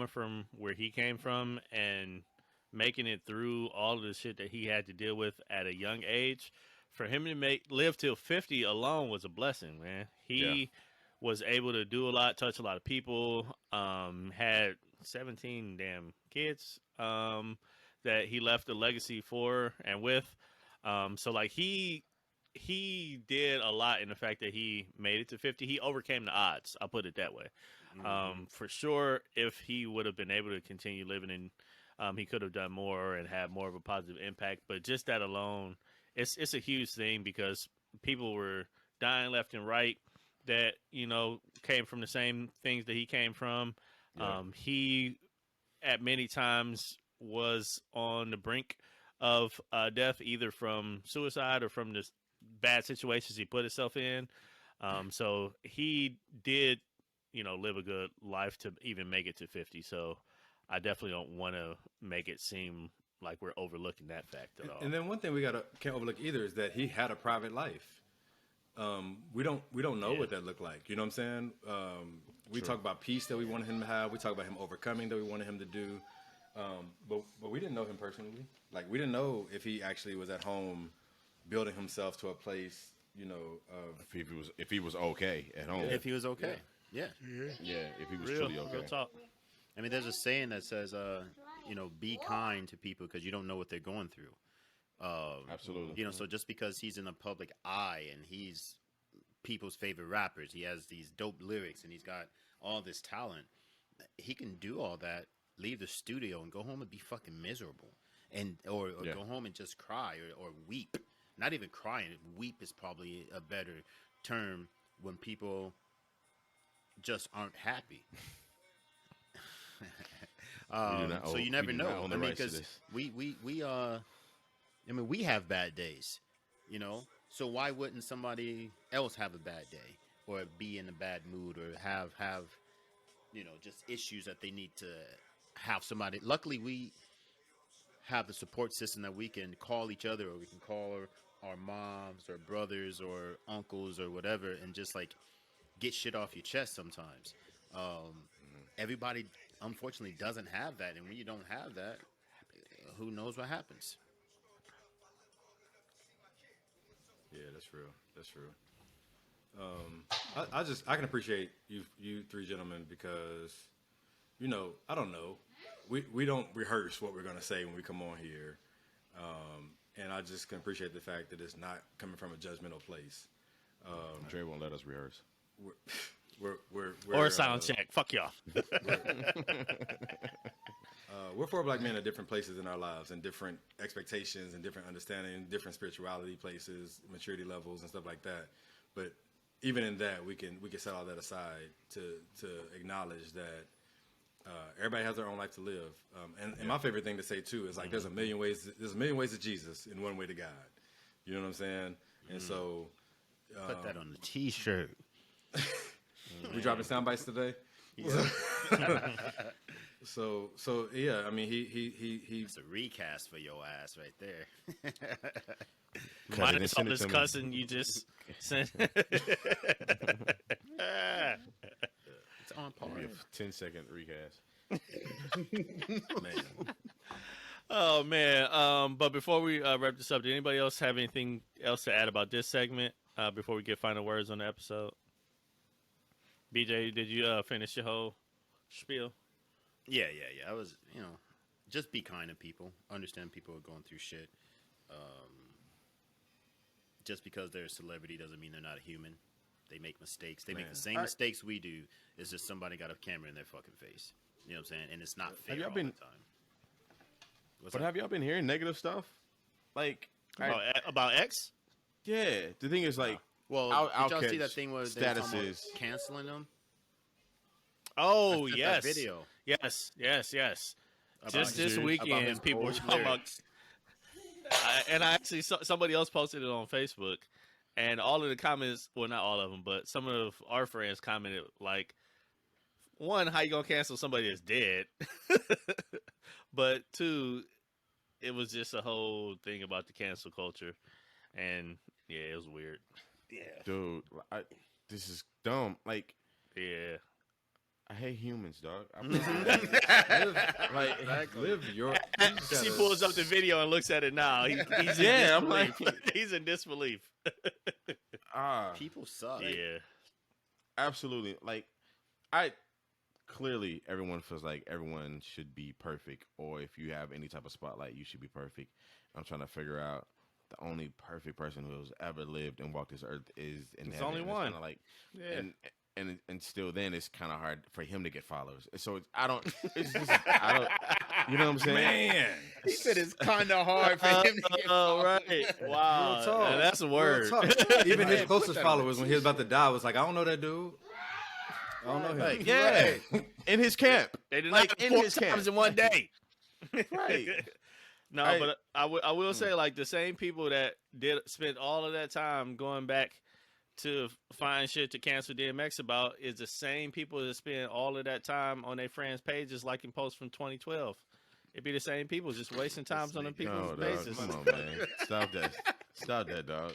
from where he came from and making it through all of the shit that he had to deal with at a young age, for him to live till 50 alone was a blessing, man. He was able to do a lot, touch a lot of people, had 17 damn kids that he left a legacy for and with. So like he did a lot in the fact that he made it to 50. He overcame the odds. I'll put it that way. For sure, if he would have been able to continue living in, he could have done more and had more of a positive impact. But just that alone, it's a huge thing, because people were dying left and right that, came from the same things that he came from. He, at many times, was on the brink of death, either from suicide or from the bad situations he put himself in. So he did, live a good life to even make it to 50. So I definitely don't want to make it seem like we're overlooking that fact at all. And then one thing can't overlook either is that he had a private life. We don't know what that looked like. You know what I'm saying? We talk about peace that we wanted him to have. We talk about him overcoming that we wanted him to do. But we didn't know him personally. Like, we didn't know if he actually was at home building himself to a place, if he was okay at home. If he was okay. Yeah. If he was Real, truly okay. real talk. I mean, there's a saying that says, be kind to people because you don't know what they're going through. Absolutely. So just because he's in the public eye and he's people's favorite rappers, he has these dope lyrics and he's got all this talent, he can do all that, leave the studio and go home and be fucking miserable, and or go home and just cry or weep. Not even crying. Weep is probably a better term when people just aren't happy. So you never know. I mean, because we have bad days, So why wouldn't somebody else have a bad day or be in a bad mood or have just issues that they need to have somebody? Luckily, we have the support system that we can call each other, or we can call our moms or brothers or uncles or whatever, and just like get shit off your chest sometimes. Everybody, unfortunately, doesn't have that. And when you don't have that, who knows what happens? Yeah, that's real. That's real. I can appreciate you three gentlemen because, I don't know. We don't rehearse what we're going to say when we come on here. And I just can appreciate the fact that it's not coming from a judgmental place. Dre won't let us rehearse. Or a sound check. Fuck y'all. We're four black men at different places in our lives and different expectations and different understanding, different spirituality places, maturity levels and stuff like that. But even in that, we can set all that aside to acknowledge that everybody has their own life to live. And my favorite thing to say too is like there's a million ways to Jesus and one way to God. You know what I'm saying? And so put that on the T-shirt. We dropping sound bites today. Yeah. So yeah, I mean he It's a recast for your ass right there. Minus all this cussing you just sent. It's on par. Maybe a 10-second recast. Man. Oh man. But before we wrap this up, did anybody else have anything else to add about this segment before we get final words on the episode? BJ, did you finish your whole spiel? Yeah. I was, just be kind to people. Understand people are going through shit. Just because they're a celebrity doesn't mean they're not a human. They make mistakes. They make the same mistakes we do. It's just somebody got a camera in their fucking face. You know what I'm saying? And it's not fair all the time. But have y'all been hearing negative stuff? Like About X? yeah, the thing is like, well, did y'all see catch that thing where they're talking about statuses. canceling them? Oh, I sent yes. that video. Yes. About Just this his- about weekend, his people were old talking about. lyrics. And I actually somebody else posted it on Facebook, and all of the comments, well, not all of them, but some of our friends commented like, one, how you gonna cancel somebody that's dead? But two, it was just a whole thing about the cancel culture, and yeah, it was weird. Yeah. dude, this is dumb. Like, Yeah. I hate humans, dog. Live your. He pulls up the video and looks at it now. He's Yeah, in I'm like- disbelief. He's in disbelief. People suck. Yeah. Absolutely. Like, clearly everyone feels like everyone should be perfect, or if you have any type of spotlight, you should be perfect. I'm trying to figure out the only perfect person who's ever lived and walked this earth is in There's heaven. only It's one. kinda like, Yeah. and still then it's kind of hard for him to get followers. So I don't, you know what I'm saying? Man. He said it's kind of hard for him to get Oh, right. Wow. Real talk. And that's a word. Real talk. Even his Put closest that on followers, when he was about to die, was like, I don't know that dude. I don't know him. Right. Yeah, in his camp. They did Like, not in 4 his times camp. in one day. Right. No, Right. but I will say, like, the same people that spent all of that time going back to find shit to cancel DMX about is the same people that spend all of that time on their friends' pages liking posts from 2012. It'd be the same people just wasting times on the people's No, dog. pages. Come on, man. Stop that, dog.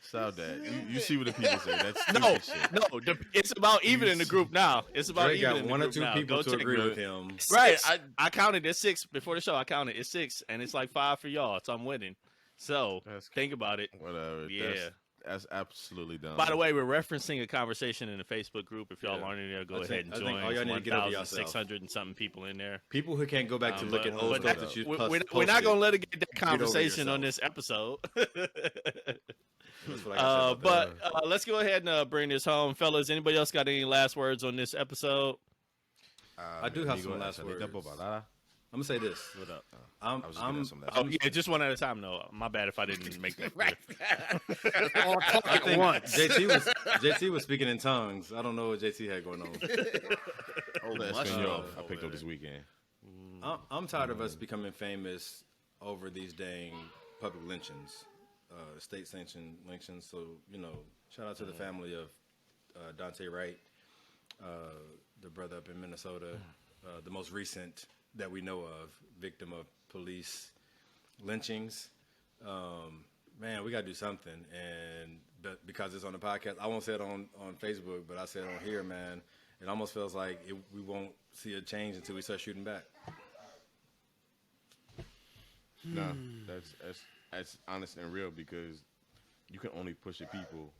Stop that. You see what the people say. That's stupid No, shit. it's about even in the group now. It's about Drake even got in the one or group two now. people Go to check agree it. with him. Right. Six. I counted it's 6 before the show. I counted it's 6, and it's like 5 for y'all, so I'm winning. So That's think about it. Whatever. Yeah. That's absolutely dumb. By the way, we're referencing a conversation in the Facebook group. If y'all Yeah. aren't in there, go I ahead think- and I join. think all y'all It's need to get over yourself. 1,600 and something people in there. People who can't go back to look at old but stuff that you we're not going to let it get that Get over conversation on yourself. this episode. That's what I gotta say about that. But let's go ahead and bring this home, fellas. Anybody else got any last words on this episode? I do have some last words. I'm gonna say this. What up? I was gonna get some last Oh yeah, just one at a time. No, my bad if I didn't make that clear. All talk I at think once. JT was speaking in tongues. I don't know what JT had going on. Oh, that's mushroom. I picked up this weekend. I'm tired of us becoming famous over these dang public lynchings, state sanctioned lynchings. So shout out to the family of Dante Wright, the brother up in Minnesota, the most recent that we know of, victim of police lynchings. Man, we gotta do something, but because it's on the podcast, I won't say it on Facebook, but I say it on here, man. It almost feels like we won't see a change until we start shooting back. No, that's honest and real, because you can only push the people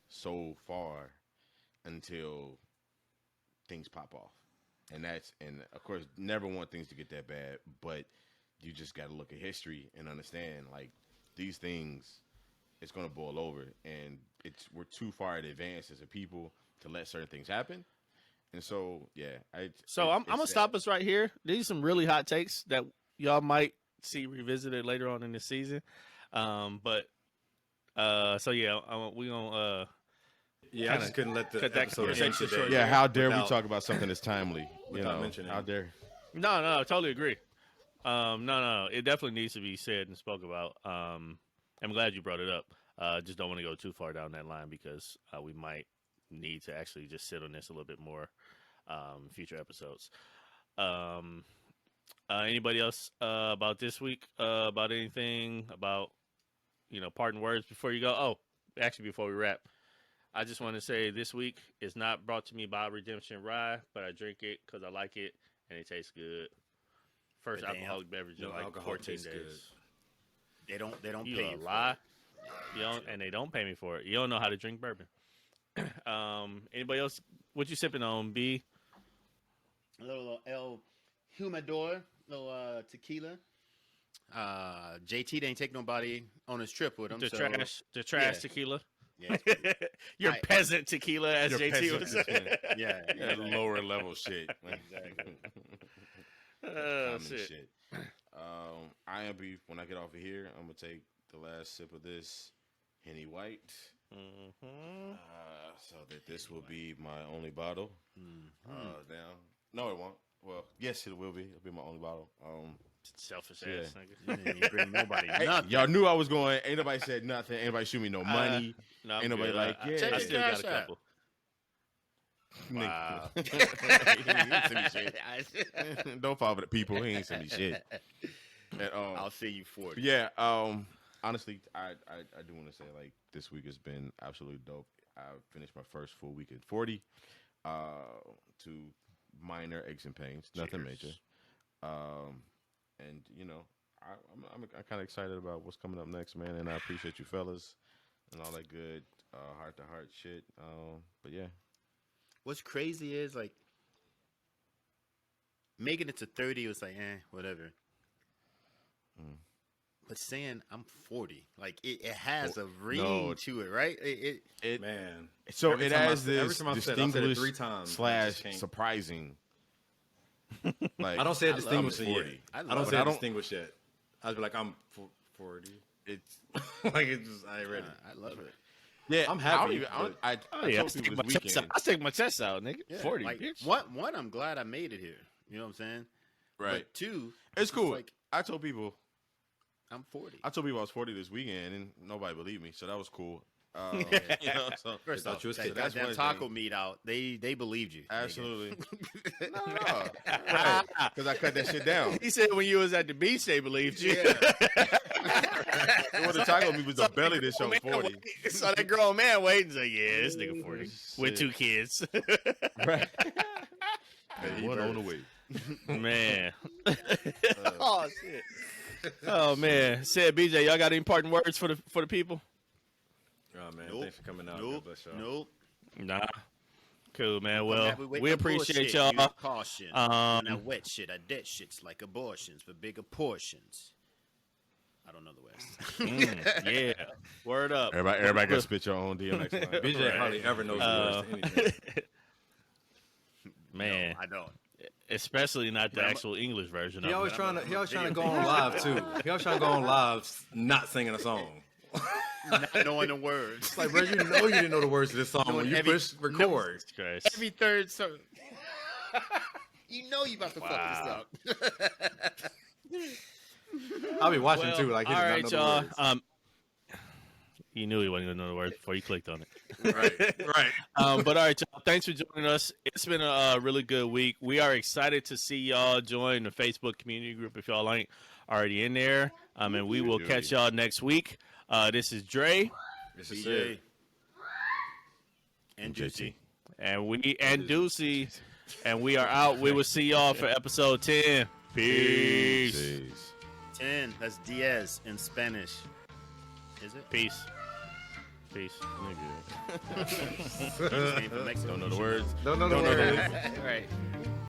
so far until things pop off. And of course, never want things to get that bad, but you just got to look at history and understand, like, these things, it's going to boil over, and we're too far in advance as a people to let certain things happen. And so, yeah. I'm gonna stop us right here. These are some really hot takes that y'all might see revisited later on in the season. So yeah, we gonna Yeah, I just couldn't let the cut that episode end conversation today. short. Yeah, how dare we without- talk about something that's timely? You without know, mentioning how it. dare. No, I totally agree. No, it definitely needs to be said and spoke about. I'm glad you brought it up. Just don't want to go too far down that line, because we might need to actually just sit on this a little bit more in future episodes. Anybody else about this week? About anything? About parting words before you go? Oh, actually, before we wrap, I just want to say this week is not brought to me by Redemption Rye, but I drink it because I like it and it tastes good. First But they alcoholic beverage in no like alcohol 14 tastes days. They don't You pay a you for lie? it. You don't, and they don't pay me for it. You don't know how to drink bourbon. Anybody else? What you sipping on, B? A little El Humidor, little tequila. JT didn't take nobody on his trip with him. The so, trash yeah. tequila. Yeah, it's pretty- Your I- peasant tequila, as Your JT peasant was saying. tequila. yeah, That lower level shit. Exactly. Oh, Common shit. shit. I am beef. When I get off of here, I'm gonna take the last sip of this Henny White, so that this will be my only bottle. Now, no, it won't. Well, yes, it will be. It'll be my only bottle. Selfish Yeah. ass nigga. You didn't even bring nobody Hey, nothing. y'all knew I was going. Ain't nobody said nothing. Ain't nobody shoot me no money. No, I'm Ain't nobody good. like, I, yeah. I Check still your got a cash app. couple. Nigga. Wow. He ain't send me shit. Don't follow the people. He ain't send me shit. And, I'll see you 40. yeah. Honestly, I do want to say like this week has been absolutely dope. I finished my first full week at 40. To minor aches and pains, nothing major. And you know, I'm kind of excited about what's coming up next, man. And I appreciate you fellas and all that good heart to heart shit. But yeah, What's crazy is like making it to 30 was like, whatever. But saying I'm 40, like it has a ring no. to it, right? It Man. so Every it time has every this time I've said it distinguished 3 times. I slash just can't- surprising. Like I don't say I it love distinguished it. yet. 40. I I love don't it. say I it don't- distinguished yet. I'd be like, I'm 40. it's Like it's just I ain't ready. I love it. yeah. I'm I happy, don't even. I Oh, yeah. told people this weekend. I'll stick my chest out, nigga. Yeah, 40, like, bitch. One, I'm glad I made it here. You know what I'm saying? Right. But 2, It's cool. like I told people I'm 40. I was 40 this weekend, and nobody believed me, so that was cool. You know, so First thought off, you was that kidding. That's goddamn one taco thing. meat out, they believed you. Absolutely. No, because I cut that shit down. He said when you was at the beach, they believed you. It was the taco meat was the belly that showed 40. So that grown man waiting, like, yeah, this nigga 40 with 2 kids. Right. And one on the way. Man. Oh shit. Oh man. Said BJ, y'all got any parting words for the people? Oh man, Nope. thanks for coming out. God Nope. bless y'all. Nope. Nah. Cool, man. Come Well, back with we the appreciate bullshit. y'all. Use caution. Um, And that wet shit, that dead shit's like abortions for bigger portions. I don't know the rest. Yeah. Word up. Everybody got to spit your own DMX line. BJ hardly ever knows the words to anything. Man. No, I don't. Especially not the Yeah, I'm- actual English version He of always it. trying to go on live too. He always trying to go on live, not singing a song. Not knowing the words. It's like, bro, you know you didn't know the words to this song when Knowing you every- push record. Christ. Every third song. You know you about to Wow. fuck this up. I'll be watching Well, too. Like, he all does right, not know y'all. the words. You knew he wasn't gonna know the words before you clicked on it. Right. But all right, y'all. Thanks for joining us. It's been a really good week. We are excited to see y'all join the Facebook community group if y'all ain't already in there. And we will catch y'all next week. This is Dre This is BJ. it. And JT. Deucey. and Deucey, and we are out. We will see y'all for episode 10. Peace. Jeez. 10. That's Diaz in Spanish. Is it? Peace. Peace. He just came from Mexico. Don't know the words. Don't know the words. Right.